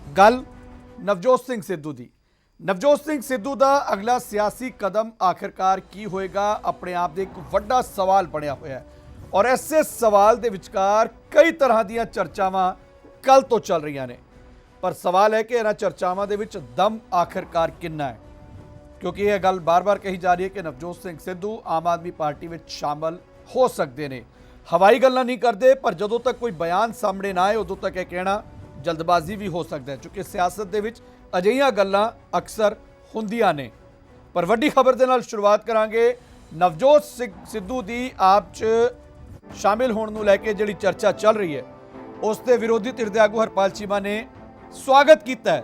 ਗੱਲ ਨਵਜੋਤ ਸਿੰਘ ਸਿੱਧੂ ਦੀ। ਨਵਜੋਤ ਸਿੰਘ ਸਿੱਧੂ ਦਾ ਅਗਲਾ ਸਿਆਸੀ ਕਦਮ ਆਖਿਰਕਾਰ ਕੀ ਹੋਏਗਾ, ਆਪਣੇ ਆਪ ਦੇ ਇੱਕ ਵੱਡਾ ਸਵਾਲ ਬਣਿਆ ਹੋਇਆ ਹੈ। ਔਰ ਇਸੇ ਸਵਾਲ ਦੇ ਵਿਚਕਾਰ ਕਈ ਤਰ੍ਹਾਂ ਦੀਆਂ ਚਰਚਾਵਾਂ ਕੱਲ ਤੋਂ ਚੱਲ ਰਹੀਆਂ ਨੇ, ਪਰ ਸਵਾਲ ਹੈ ਕਿ ਇਹਨਾਂ ਚਰਚਾਵਾਂ ਦੇ ਵਿੱਚ ਦਮ ਆਖਿਰਕਾਰ ਕਿੰਨਾ ਹੈ, ਕਿਉਂਕਿ ਇਹ ਗੱਲ ਬਾਰ-ਬਾਰ ਕਹੀ ਜਾ ਰਹੀ ਹੈ ਕਿ ਨਵਜੋਤ ਸਿੰਘ ਸਿੱਧੂ ਆਮ ਆਦਮੀ ਪਾਰਟੀ ਵਿੱਚ ਸ਼ਾਮਲ ਹੋ ਸਕਦੇ ਨੇ। ਹਵਾਈ ਗੱਲਾਂ ਨਹੀਂ ਕਰਦੇ, ਪਰ ਜਦੋਂ ਤੱਕ ਕੋਈ ਬਿਆਨ ਸਾਹਮਣੇ ਨਾ ਆਏ ਉਦੋਂ ਤੱਕ ਇਹ ਕਹਿਣਾ ਜਲਦਬਾਜ਼ੀ ਵੀ ਹੋ ਸਕਦਾ ਹੈ, ਕਿਉਂਕਿ ਸਿਆਸਤ ਦੇ ਵਿੱਚ ਅਜਿਹੀਆਂ ਗੱਲਾਂ ਅਕਸਰ ਹੁੰਦੀਆਂ ਨੇ। ਪਰ ਵੱਡੀ ਖਬਰ ਦੇ ਨਾਲ ਸ਼ੁਰੂਆਤ ਕਰਾਂਗੇ। ਨਵਜੋਤ ਸਿੰਘ ਸਿੱਧੂ ਦੀ ਆਪ 'ਚ ਸ਼ਾਮਿਲ ਹੋਣ ਨੂੰ ਲੈ ਕੇ ਜਿਹੜੀ ਚਰਚਾ ਚੱਲ ਰਹੀ ਹੈ, ਉਸ ਦੇ ਵਿਰੋਧੀ ਧਿਰ ਦੇ ਆਗੂ ਹਰਪਾਲ ਚੀਮਾ ਨੇ ਸਵਾਗਤ ਕੀਤਾ ਹੈ।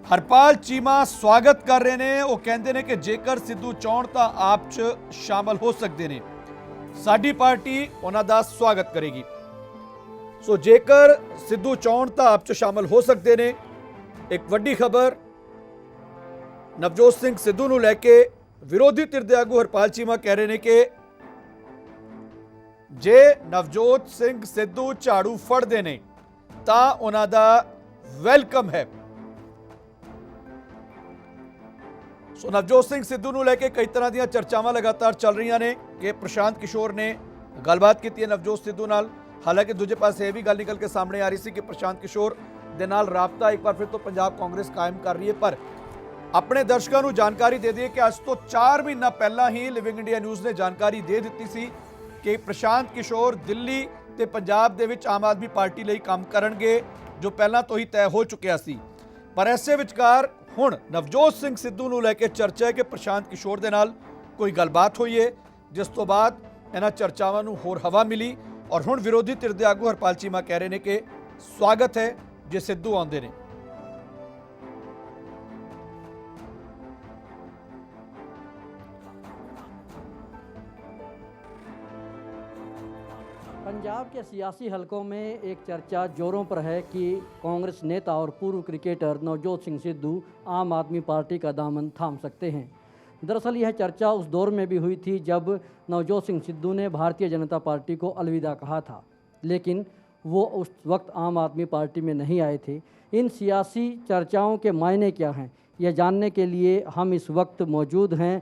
ਹਰਪਾਲ ਚੀਮਾ ਸਵਾਗਤ ਕਰ ਰਹੇ ਨੇ। ਉਹ ਕਹਿੰਦੇ ਨੇ ਕਿ ਜੇਕਰ ਸਿੱਧੂ ਚਾਹਣ ਤਾਂ ਆਪ 'ਚ ਸ਼ਾਮਲ ਹੋ ਸਕਦੇ ਨੇ, ਸਾਡੀ ਪਾਰਟੀ ਉਹਨਾਂ ਦਾ ਸਵਾਗਤ ਕਰੇਗੀ। ਸੋ ਜੇਕਰ ਸਿੱਧੂ ਚਾਹਣ ਤਾਂ ਆਪ 'ਚ ਸ਼ਾਮਲ ਹੋ ਸਕਦੇ ਨੇ। ਇੱਕ ਵੱਡੀ ਖਬਰ ਨਵਜੋਤ ਸਿੰਘ ਸਿੱਧੂ ਨੂੰ ਲੈ ਕੇ ਵਿਰੋਧੀ ਧਿਰ ਦੇ ਆਗੂ ਹਰਪਾਲ ਚੀਮਾ ਕਹਿ ਰਹੇ ਨੇ ਕਿ ਜੇ ਨਵਜੋਤ ਸਿੰਘ ਸਿੱਧੂ ਝਾੜੂ ਫੜਦੇ ਨੇ ਤਾਂ ਉਹਨਾਂ ਦਾ ਵੈਲਕਮ ਹੈ। ਸੋ ਨਵਜੋਤ ਸਿੰਘ ਸਿੱਧੂ ਨੂੰ ਲੈ ਕੇ ਕਈ ਤਰ੍ਹਾਂ ਦੀਆਂ ਚਰਚਾਵਾਂ ਲਗਾਤਾਰ ਚੱਲ ਰਹੀਆਂ ਨੇ ਕਿ ਪ੍ਰਸ਼ਾਂਤ ਕਿਸ਼ੋਰ ਨੇ ਗੱਲਬਾਤ ਕੀਤੀ ਹੈ ਨਵਜੋਤ ਸਿੱਧੂ ਨਾਲ। ਹਾਲਾਂਕਿ ਦੂਜੇ ਪਾਸੇ ਇਹ ਵੀ ਗੱਲ ਨਿਕਲ ਕੇ ਸਾਹਮਣੇ ਆ ਰਹੀ ਸੀ ਕਿ ਪ੍ਰਸ਼ਾਂਤ ਕਿਸ਼ੋਰ ਦੇ ਨਾਲ ਰਾਬਤਾ ਇੱਕ ਵਾਰ ਫਿਰ ਤੋਂ ਪੰਜਾਬ ਕਾਂਗਰਸ ਕਾਇਮ ਕਰ ਰਹੀ ਹੈ। ਪਰ ਆਪਣੇ ਦਰਸ਼ਕਾਂ ਨੂੰ ਜਾਣਕਾਰੀ ਦੇ ਦਈਏ ਕਿ ਅੱਜ ਤੋਂ 4 ਮਹੀਨਾ ਪਹਿਲਾਂ ਹੀ ਲਿਵਿੰਗ ਇੰਡੀਆ ਨਿਊਜ਼ ਨੇ ਜਾਣਕਾਰੀ ਦੇ ਦਿੱਤੀ ਸੀ ਕਿ ਪ੍ਰਸ਼ਾਂਤ ਕਿਸ਼ੋਰ ਦਿੱਲੀ ਤੇ ਪੰਜਾਬ ਦੇ ਵਿੱਚ ਆਮ ਆਦਮੀ ਪਾਰਟੀ ਲਈ ਕੰਮ ਕਰਨਗੇ, ਜੋ ਪਹਿਲਾਂ ਤੋਂ ਹੀ ਤੈਅ ਹੋ ਚੁੱਕਿਆ ਸੀ। ਪਰ ਐਸੇ ਵਿਚਕਾਰ ਹੁਣ ਨਵਜੋਤ ਸਿੰਘ ਸਿੱਧੂ ਨੂੰ ਲੈ ਕੇ ਚਰਚਾ ਹੈ ਕਿ ਪ੍ਰਸ਼ਾਂਤ ਕਿਸ਼ੋਰ ਦੇ ਨਾਲ ਕੋਈ ਗੱਲਬਾਤ ਹੋਈ ਹੈ, ਜਿਸ ਤੋਂ ਬਾਅਦ ਇਹਨਾਂ ਚਰਚਾਵਾਂ ਨੂੰ ਹੋਰ ਹਵਾ ਮਿਲੀ। ਔਰ ਹੁਣ ਵਿਰੋਧੀ ਧਿਰ ਦੇ ਆਗੂ ਹਰਪਾਲ ਚੀਮਾ ਕਹਿ ਰਹੇ ਨੇ ਕਿ ਸਵਾਗਤ ਹੈ ਜੇ ਸਿੱਧੂ ਆਉਂਦੇ ਨੇ। पंजाब के सियासी हलकों में एक चर्चा जोरों पर है कि कांग्रेस नेता और पूर्व क्रिकेटर नवजोत सिंह सिद्धू आम आदमी पार्टी का दामन थाम सकते हैं। दरअसल यह चर्चा उस दौर में भी हुई थी जब नवजोत सिंह सिद्धू ने भारतीय जनता पार्टी को अलविदा कहा था, लेकिन वो उस वक्त आम आदमी पार्टी में नहीं आए थे। इन सियासी चर्चाओं के मायने क्या हैं, यह जानने के लिए हम इस वक्त मौजूद हैं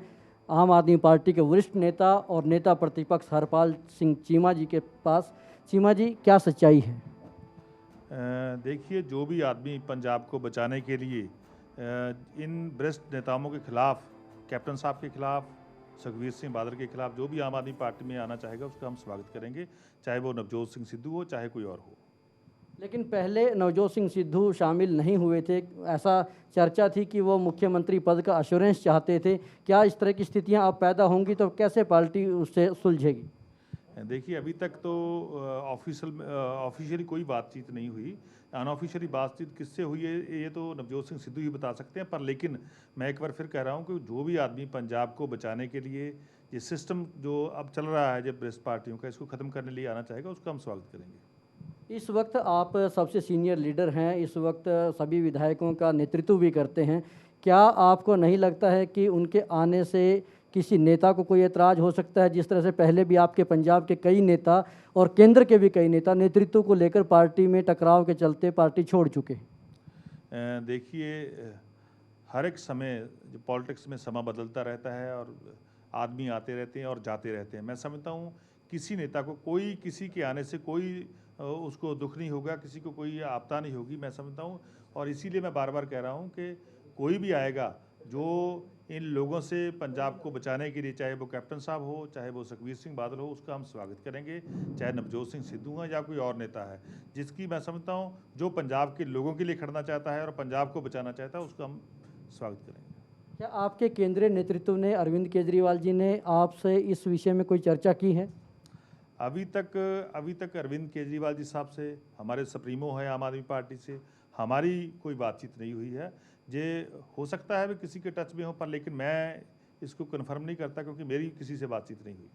आम आदमी पार्टी के वरिष्ठ नेता और नेता प्रतिपक्ष हरपाल सिंह चीमा जी के पास। चीमा जी, क्या सच्चाई है? देखिए, जो भी आदमी पंजाब को बचाने के लिए इन वरिष्ठ नेताओं के खिलाफ, कैप्टन साहब के खिलाफ, सुखबीर सिंह बादल के खिलाफ जो भी आम आदमी पार्टी में आना चाहेगा उसका हम स्वागत करेंगे, चाहे वो नवजोत सिंह सिद्धू हो चाहे कोई और हो। लेकिन पहले नवजोत सिंह सिद्धू शामिल नहीं हुए थे, ऐसा चर्चा थी कि वो मुख्यमंत्री पद का अश्योरेंस चाहते थे। क्या इस तरह की स्थितियां अब पैदा होंगी तो कैसे पार्टी उससे सुलझेगी? देखिए, अभी तक तो ऑफिशियली कोई बातचीत नहीं हुई। अनऑफिशियली बातचीत किससे हुई है ये तो नवजोत सिंह सिद्धू ही बता सकते हैं। पर लेकिन मैं एक बार फिर कह रहा हूँ कि जो भी आदमी पंजाब को बचाने के लिए ये सिस्टम जो अब चल रहा है जब वरिष्ठ पार्टियों का, इसको ख़त्म करने लिए आना चाहेगा उसका हम स्वागत करेंगे। इस वक्त आप सबसे सीनियर लीडर हैं, इस वक्त सभी विधायकों का नेतृत्व भी करते हैं। क्या आपको नहीं लगता है कि उनके आने से किसी नेता को कोई एतराज़ हो सकता है, जिस तरह से पहले भी आपके पंजाब के कई नेता और केंद्र के भी कई नेता नेतृत्व को लेकर पार्टी में टकराव के चलते पार्टी छोड़ चुके हैं? देखिए, हर एक समय जो पॉलिटिक्स में समा बदलता रहता है और आदमी आते रहते हैं और जाते रहते हैं। मैं समझता हूँ किसी नेता को कोई किसी के आने से कोई उसको दुख नहीं होगा, किसी को कोई आपदा नहीं होगी, मैं समझता हूँ। और इसीलिए मैं बार बार कह रहा हूँ कि कोई भी आएगा जो इन लोगों से पंजाब को बचाने के लिए, चाहे वो कैप्टन साहब हो चाहे वो सुखबीर सिंह बादल हो, उसका हम स्वागत करेंगे। चाहे नवजोत सिंह सिद्धू हैं या कोई और नेता है, जिसकी मैं समझता हूँ जो पंजाब के लोगों के लिए खड़ना चाहता है और पंजाब को बचाना चाहता है, उसका हम स्वागत करेंगे। क्या आपके केंद्रीय नेतृत्व ने, अरविंद केजरीवाल जी ने आपसे इस विषय में कोई चर्चा की है? अभी तक अरविंद केजरीवाल जी साहब से, हमारे सुप्रीमो है आम आदमी पार्टी से, हमारी कोई बातचीत नहीं हुई है। ये हो सकता है वे किसी के टच में हो, पर लेकिन मैं इसको कन्फर्म नहीं करता क्योंकि मेरी किसी से बातचीत नहीं हुई।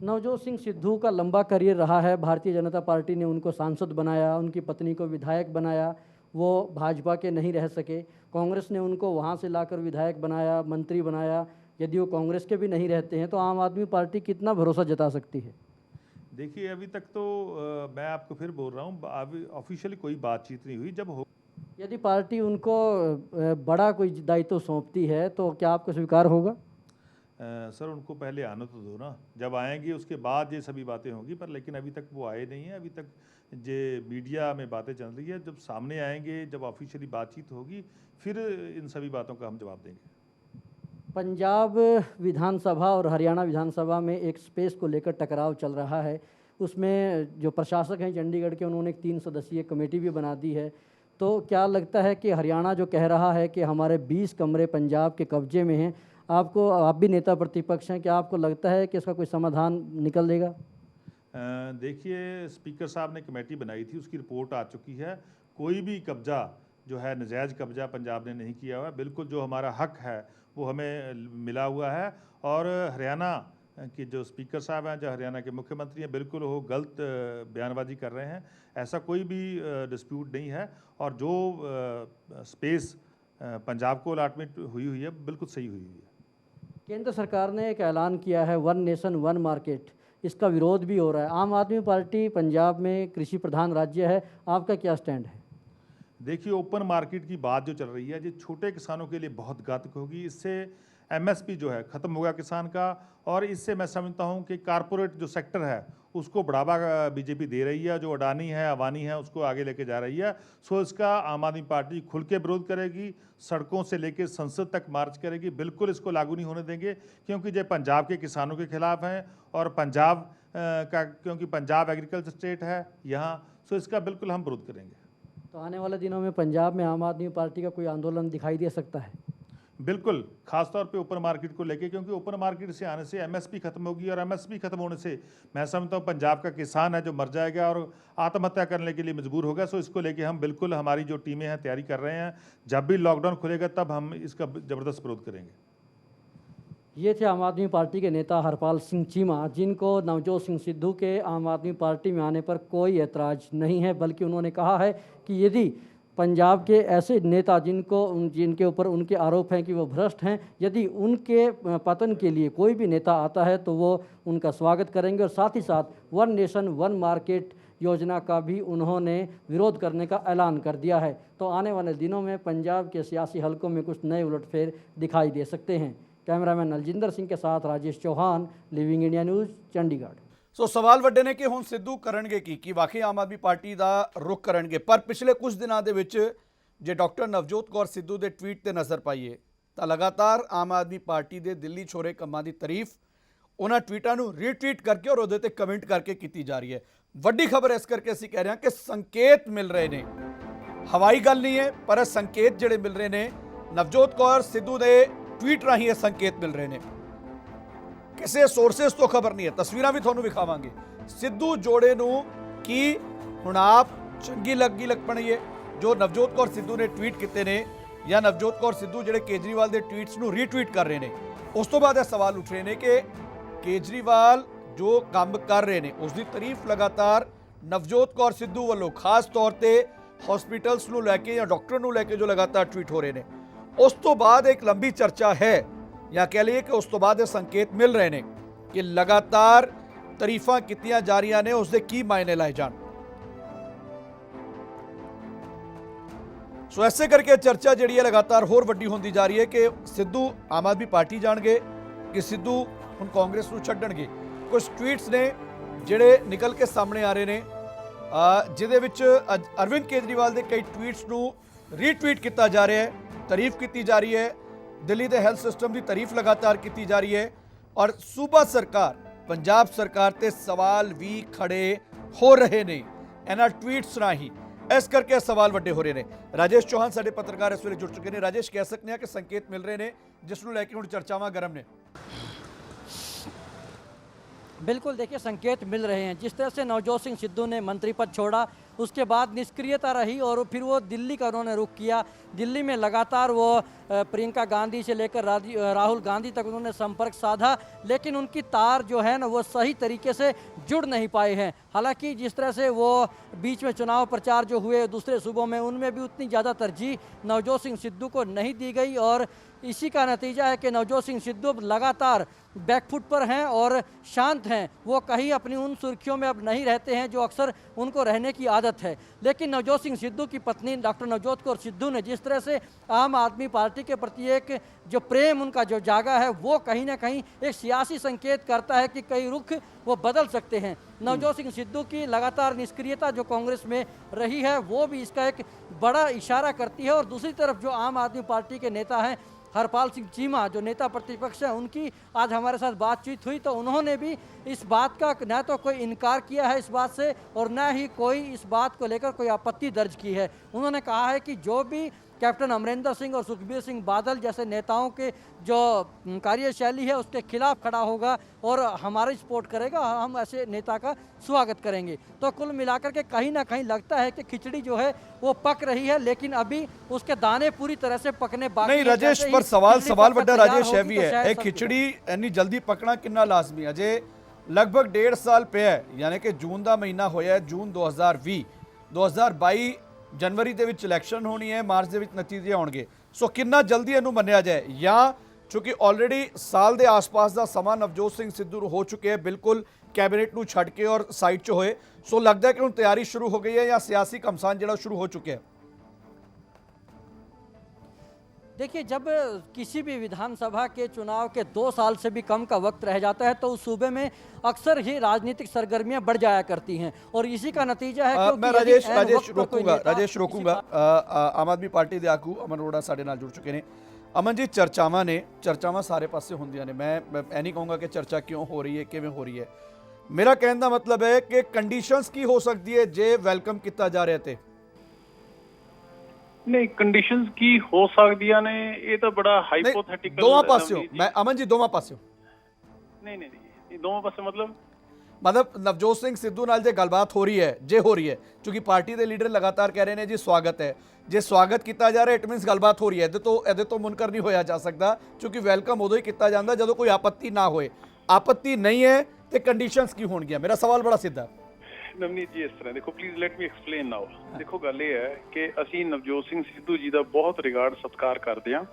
नवजोत सिंह सिद्धू का लंबा करियर रहा है, भारतीय जनता पार्टी ने उनको सांसद बनाया, उनकी पत्नी को विधायक बनाया, वो भाजपा के नहीं रह सके। कांग्रेस ने उनको वहाँ से लाकर विधायक बनाया, मंत्री बनाया। यदि वो कांग्रेस के भी नहीं रहते हैं तो आम आदमी पार्टी कितना भरोसा जता सकती है? देखिए, अभी तक तो मैं आपको फिर बोल रहा हूँ, अभी ऑफिशियली कोई बातचीत नहीं हुई। जब हो यदि पार्टी उनको बड़ा कोई दायित्व सौंपती है तो क्या आपको स्वीकार होगा? सर उनको पहले आने तो दो ना, जब आएंगे उसके बाद ये सभी बातें होंगी, पर लेकिन अभी तक वो आए नहीं हैं। अभी तक जो मीडिया में बातें चल रही है, जब सामने आएंगे, जब ऑफिशियली बातचीत होगी, फिर इन सभी बातों का हम जवाब देंगे। पंजाब विधानसभा और हरियाणा विधानसभा में एक स्पेस को लेकर टकराव चल रहा है। उसमें जो प्रशासक हैं चंडीगढ़ के, उन्होंने एक 3 सदस्यीय कमेटी भी बना दी है। तो क्या लगता है कि हरियाणा जो कह रहा है कि हमारे 20 कमरे पंजाब के कब्जे में हैं, आप भी नेता प्रतिपक्ष हैं, क्या आपको लगता है कि इसका कोई समाधान निकल देगा? देखिए, स्पीकर साहब ने कमेटी बनाई थी, उसकी रिपोर्ट आ चुकी है। कोई भी कब्जा जो है, नजायज़ कब्जा पंजाब ने नहीं किया हुआ है। बिल्कुल जो हमारा हक है वो हमें मिला हुआ है। और हरियाणा के जो स्पीकर साहब हैं, जो हरियाणा के मुख्यमंत्री हैं, बिल्कुल वो गलत बयानबाजी कर रहे हैं। ऐसा कोई भी डिस्प्यूट नहीं है। और जो स्पेस पंजाब को अलाटमेंट हुई है, बिल्कुल सही हुई है। केंद्र सरकार ने एक ऐलान किया है, वन नेशन वन मार्केट। इसका विरोध भी हो रहा है। आम आदमी पार्टी पंजाब में कृषि प्रधान राज्य है, आपका क्या स्टैंड है? देखिए, ओपन मार्केट की बात जो चल रही है, ये छोटे किसानों के लिए बहुत घातक होगी। इससे एमएसपी जो है ख़त्म होगा किसान का। और इससे मैं समझता हूँ कि कारपोरेट जो सेक्टर है उसको बढ़ावा बीजेपी दे रही है। जो अडानी है, अवानी है, उसको आगे लेके जा रही है। सो इसका आम आदमी पार्टी खुल के विरोध करेगी, सड़कों से लेकर संसद तक मार्च करेगी। बिल्कुल इसको लागू नहीं होने देंगे, क्योंकि ये पंजाब के किसानों के खिलाफ हैं। और पंजाब क्योंकि पंजाब एग्रीकल्चर स्टेट है यहाँ, सो इसका बिल्कुल हम विरोध करेंगे। तो आने वाले दिनों में पंजाब में आम आदमी पार्टी का कोई आंदोलन दिखाई दे सकता है? बिल्कुल, खासतौर पे ओपन मार्केट को लेके, क्योंकि ओपन मार्केट से आने से एमएसपी खत्म होगी। और एमएसपी खत्म होने से मैं समझता हूँ पंजाब का किसान है जो मर जाएगा और आत्महत्या करने के लिए मजबूर होगा। सो इसको लेके हम बिल्कुल, हमारी जो टीमें हैं तैयारी कर रहे हैं। जब भी लॉकडाउन खुलेगा तब हम इसका ज़बरदस्त विरोध करेंगे। ये थे आम आदमी पार्टी के नेता हरपाल सिंह चीमा, जिनको नवजोत सिंह सिद्धू के आम आदमी पार्टी में आने पर कोई ऐतराज़ नहीं है, बल्कि उन्होंने कहा है कि यदि पंजाब के ऐसे नेता जिनके ऊपर उनके आरोप हैं कि वो भ्रष्ट हैं, यदि उनके पतन के लिए कोई भी नेता आता है तो वो उनका स्वागत करेंगे। और साथ ही साथ वन नेशन वन मार्केट योजना का भी उन्होंने विरोध करने का ऐलान कर दिया है। तो आने वाले दिनों में पंजाब के सियासी हलकों में कुछ नए उलटफेर दिखाई दे सकते हैं। कैमरामैन नलजिंदर सिंह के साथ Rajesh Chauhan, Living India News, Chandigarh. ਸੋ ਸਵਾਲ ਵੱਡੇ ਨੇ ਕਿ ਹੁਣ ਸਿੱਧੂ ਕਰਨਗੇ ਕੀ ਵਾਕਈ ਆਮ ਆਦਮੀ ਪਾਰਟੀ ਦਾ ਰੁਖ ਕਰਨਗੇ। ਪਰ ਪਿਛਲੇ ਕੁਝ ਦਿਨਾਂ ਦੇ ਵਿੱਚ ਜੇ ਡਾਕਟਰ ਨਵਜੋਤ ਕੌਰ ਸਿੱਧੂ ਦੇ ਟਵੀਟ ਤੇ ਨਜ਼ਰ ਪਾਈਏ ਤਾਂ ਲਗਾਤਾਰ ਆਮ ਆਦਮੀ ਪਾਰਟੀ ਦੇ ਦਿੱਲੀ ਛੋਰੇ ਕੰਮਾਂ ਦੀ ਤਾਰੀਫ ਉਹਨਾਂ ਟਵੀਟਾਂ ਨੂੰ ਰੀਟਵੀਟ ਕਰਕੇ ਔਰ ਉਹਦੇ ਤੇ ਕਮੈਂਟ ਕਰਕੇ ਕੀਤੀ ਜਾ ਰਹੀ ਹੈ। ਵੱਡੀ ਖਬਰ ਇਸ ਕਰਕੇ ਅਸੀਂ ਕਹਿ ਰਹੇ ਹਾਂ ਕਿ ਸੰਕੇਤ ਮਿਲ ਰਹੇ ਨੇ, ਹਵਾਈ ਗੱਲ ਨਹੀਂ ਹੈ, ਪਰ ਇਹ ਸੰਕੇਤ ਜਿਹੜੇ ਮਿਲ ਰਹੇ ਨੇ ਨਵਜੋਤ ਕੌਰ ਸਿੱਧੂ ਦੇ ਟਵੀਟ ਰਾਹੀਂ ਇਹ ਸੰਕੇਤ ਮਿਲ ਰਹੇ ਨੇ। ਕਿਸੇ ਸੋਰਸਿਸ ਤੋਂ ਖਬਰ ਨਹੀਂ ਹੈ, ਤਸਵੀਰਾਂ ਵੀ ਤੁਹਾਨੂੰ ਵਿਖਾਵਾਂਗੇ। ਸਿੱਧੂ ਜੋੜੇ ਨੂੰ ਕੀ ਹੁਣ ਆਪ ਚੰਗੀ ਲੱਗ ਪਣੀ ਹੈ ਜੋ ਨਵਜੋਤ ਕੌਰ ਸਿੱਧੂ ਨੇ ਟਵੀਟ ਕੀਤੇ ਨੇ, ਜਾਂ ਨਵਜੋਤ ਕੌਰ ਸਿੱਧੂ ਜਿਹੜੇ ਕੇਜਰੀਵਾਲ ਦੇ ਟਵੀਟਸ ਨੂੰ ਰੀਟਵੀਟ ਕਰ ਰਹੇ ਨੇ। ਉਸ ਤੋਂ ਬਾਅਦ ਇਹ ਸਵਾਲ ਉੱਠ ਰਹੇ ਨੇ ਕਿ ਕੇਜਰੀਵਾਲ ਜੋ ਕੰਮ ਕਰ ਰਹੇ ਨੇ ਉਸ ਦੀ ਤਾਰੀਫ ਲਗਾਤਾਰ ਨਵਜੋਤ ਕੌਰ ਸਿੱਧੂ ਵੱਲੋਂ ਖਾਸ ਤੌਰ ਤੇ ਹਸਪੀਟਲਸ ਨੂੰ ਲੈ ਕੇ ਜਾਂ ਡਾਕਟਰ ਨੂੰ ਲੈ ਕੇ ਜੋ ਲਗਾਤਾਰ ਟਵੀਟ ਹੋ ਰਹੇ ਨੇ, ਉਸ ਤੋਂ ਬਾਅਦ ਇੱਕ ਲੰਬੀ ਚਰਚਾ ਹੈ ਜਾਂ कह लीए कि उस तो बाद संकेत मिल रहे हैं कि लगातार तारीफा कीतियां जा रही ने, उसके की मायने लाए जान। सो ऐसे करके चर्चा जी है लगातार होर वड्डी होंदी जा रही है कि सिद्धू आम आदमी पार्टी जाणगे कि सिद्धू हुण कांग्रेस नूं छड्डणगे। कुछ ट्वीट्स ने जिहड़े निकल के सामने आ रहे हैं, जिहदे विच अरविंद केजरीवाल के कई ट्वीट्स नूं रीट्वीट किया जा रहा है, तारीफ की जा रही है। दिल्ली के हैल्थ सिस्टम की तारीफ लगातार की जा रही है और सूबा सरकार पंजाब सरकार ते सवाल भी खड़े हो रहे ने इन्हां ट्वीट्स राही। इस करके सवाल वड्डे हो रहे हैं। राजेश चौहान साडे पत्रकार इस वेले जुड़ चुके हैं। राजेश, कह सकते हैं कि संकेत मिल रहे हैं जिसनूं लैके हुण चर्चावां गरम ने? बिल्कुल, देखिए संकेत मिल रहे हैं। जिस तरह से नवजोत सिंह सिद्धू ने मंत्री पद छोड़ा, उसके बाद निष्क्रियता रही और फिर वो दिल्ली का उन्होंने रुख किया। दिल्ली में लगातार वो प्रियंका गांधी से लेकर राहुल गांधी तक उन्होंने संपर्क साधा, लेकिन उनकी तार जो है ना वो सही तरीके से जुड़ नहीं पाए हैं। हालांकि जिस तरह से वो बीच में चुनाव प्रचार जो हुए दूसरे सूबों में, उनमें भी उतनी ज़्यादा तरजीह नवजोत सिंह सिद्धू को नहीं दी गई और इसी का नतीजा है कि नवजोत सिंह सिद्धू लगातार बैकफुट पर हैं और शांत हैं। वो कहीं अपनी उन सुर्खियों में अब नहीं रहते हैं जो अक्सर उनको रहने की आदत आदत है। लेकिन नवजोत सिंह सिद्धू की पत्नी डॉक्टर नवजोत कौर सिद्धू ने जिस तरह से आम आदमी पार्टी के प्रति एक जो प्रेम उनका जो जागा है, वो कहीं ना कहीं एक सियासी संकेत करता है कि कई रुख वो बदल सकते हैं। नवजोत सिंह सिद्धू की लगातार निष्क्रियता जो कांग्रेस में रही है, वो भी इसका एक बड़ा इशारा करती है। और दूसरी तरफ जो आम आदमी पार्टी के नेता हैं हरपाल सिंह चीमा, जो नेता प्रतिपक्ष है, उनकी आज हमारे साथ बातचीत हुई तो उन्होंने भी इस बात का न तो कोई इनकार किया है इस बात से और न ही कोई इस बात को लेकर कोई आपत्ति दर्ज की है। उन्होंने कहा है कि जो भी कैप्टन अमरिंदर सिंह और सुखबीर सिंह बादल जैसे नेताओं के जो कार्यशैली है उसके खिलाफ खड़ा होगा और हमारी सपोर्ट करेगा, हम ऐसे नेता का स्वागत करेंगे। तो कुल मिलाकर के कहीं ना कहीं लगता है कि खिचड़ी जो है वो पक रही है, लेकिन अभी उसके दाने पूरी तरह से पकने बाकी नहीं हैं। राजेश, जैसे ही पर सवाल खिचड़ी सवाल पककर वड्डा तैयार राजेश है होगी भी तो है शायद ये सब खिचड़ी इन्नी जल्दी पकना कितना लाजमी अजे लगभग 1.5 साल पे है, यानी कि जून का महीना होया है, जून 2020 2022 जनवरी ਦੇ ਵਿੱਚ ਇਲੈਕਸ਼ਨ ਹੋਣੀ ਹੈ, ਮਾਰਚ ਦੇ ਵਿੱਚ ਨਤੀਜੇ ਆਉਣਗੇ। ਸੋ ਕਿੰਨਾ ਜਲਦੀ ਇਹਨੂੰ ਮੰਨਿਆ ਜਾਏ ਜਾਂ ਚूंकि ਆਲਰੇਡੀ ਸਾਲ ਦੇ ਆਸ-ਪਾਸ ਦਾ ਸਮਾਂ ਨਵਜੋਤ ਸਿੰਘ ਸਿੱਧੂ ਹੋ ਚੁੱਕੇ ਹੈ ਬਿਲਕੁਲ ਕੈਬਨਿਟ ਨੂੰ ਛੱਡ ਕੇ ਔਰ ਸਾਈਡ 'ਚ ਹੋਏ, ਸੋ ਲੱਗਦਾ ਹੈ ਕਿ ਹੁਣ ਤਿਆਰੀ ਸ਼ੁਰੂ ਹੋ ਗਈ ਹੈ ਜਾਂ ਸਿਆਸੀ ਘਮਸਾਨ ਜਿਹੜਾ शुरू हो चुके हैं। देखिए, जब किसी भी विधानसभा के चुनाव के 2 साल से भी कम का वक्त रह जाता है तो उस सूबे में अक्सर ही राजनीतिक सरगर्मियां बढ़ जाया करती हैं और इसी का नतीजा है मैं यदि राजेश ऐन राजेश वक्त पर कोई रोकूंगा नेता राजेश रोकूंगा आम आदमी पार्टी ਦੇ ਆਗੂ ਅਮਨ ਅਰੋੜਾ ਸਾਡੇ ਨਾਲ ਜੁੜ ਚੁੱਕੇ ਨੇ। ਅਮਨ ਜੀ, ਚਰਚਾਵਾਂ ਸਾਰੇ ਪਾਸੇ ਹੁੰਦੀਆਂ ਨੇ, ਮੈਂ ਇਹ ਨਹੀਂ ਕਹੂੰਗਾ ਕਿ ਚਰਚਾ ਕਿਉਂ ਹੋ ਰਹੀ ਹੈ, ਕਿਵੇਂ ਹੋ ਰਹੀ ਹੈ। ਮੇਰਾ ਕਹਿਣ ਦਾ ਮਤਲਬ ਹੈ ਕਿ ਕੰਡੀਸ਼ਨਸ ਕੀ ਹੋ ਸਕਦੀ ਹੈ ਜੇ ਵੈਲਕਮ ਕੀਤਾ ਜਾ ਰਿਹਾ ਤੇ ਨਹੀਂ ਕੰਡੀਸ਼ਨਸ ਕੀ ਹੋ ਸਕਦੀਆਂ ਨੇ, ਇਹ ਤਾਂ ਬੜਾ ਹਾਈਪੋਥੈਟਿਕਲ ਦੋਵਾਂ ਪਾਸਿਓਂ, ਮੈਂ ਅਮਨ ਜੀ ਦੋਵਾਂ ਪਾਸਿਓਂ ਨਹੀਂ ਦੋਵਾਂ ਪਾਸੇ ਮਤਲਬ ਨਵਜੋਤ ਸਿੰਘ ਸਿੱਧੂ ਨਾਲ ਜੇ ਗੱਲਬਾਤ ਹੋ ਰਹੀ ਹੈ, ਜੇ ਹੋ ਰਹੀ ਹੈ, ਕਿਉਂਕਿ ਪਾਰਟੀ ਦੇ ਲੀਡਰ ਲਗਾਤਾਰ ਕਹਿ ਰਹੇ ਨੇ ਜੀ ਸਵਾਗਤ ਹੈ, ਜੇ ਸਵਾਗਤ ਕੀਤਾ ਜਾ ਰਿਹਾ ਇਟ ਮੀਨਸ ਗੱਲਬਾਤ ਹੋ ਰਹੀ ਹੈ। ਇਹਦੇ ਤੋਂ ਮੁਨਕਰ ਨਹੀਂ ਹੋਇਆ ਜਾ ਸਕਦਾ, ਕਿਉਂਕਿ ਵੈਲਕਮ ਉਦੋਂ ਹੀ ਕੀਤਾ ਜਾਂਦਾ ਜਦੋਂ ਕੋਈ ਆਪੱਤੀ ਨਾ ਹੋਏ। ਆਪੱਤੀ ਨਹੀਂ ਹੈ ਤੇ ਕੰਡੀਸ਼ਨਸ ਕੀ ਹੋਣਗੀਆਂ? ਮੇਰਾ ਸਵਾਲ ਬੜਾ ਸਿੱਧਾ। ਨਵਨੀਤ ਜੀ, ਇਸ ਤਰ੍ਹਾਂ ਦੇਖੋ, ਪਲੀਜ਼ ਲੈਟ ਮੀ ਐਕਸਪਲੇਨ ਨਾਓ। ਦੇਖੋ, ਗੱਲ ਇਹ ਹੈ ਕਿ ਅਸੀਂ ਨਵਜੋਤ ਸਿੰਘ ਸਿੱਧੂ ਜੀ ਦਾ ਬਹੁਤ ਰਿਗਾਰਡ ਸਤਿਕਾਰ ਕਰਦੇ ਹਾਂ,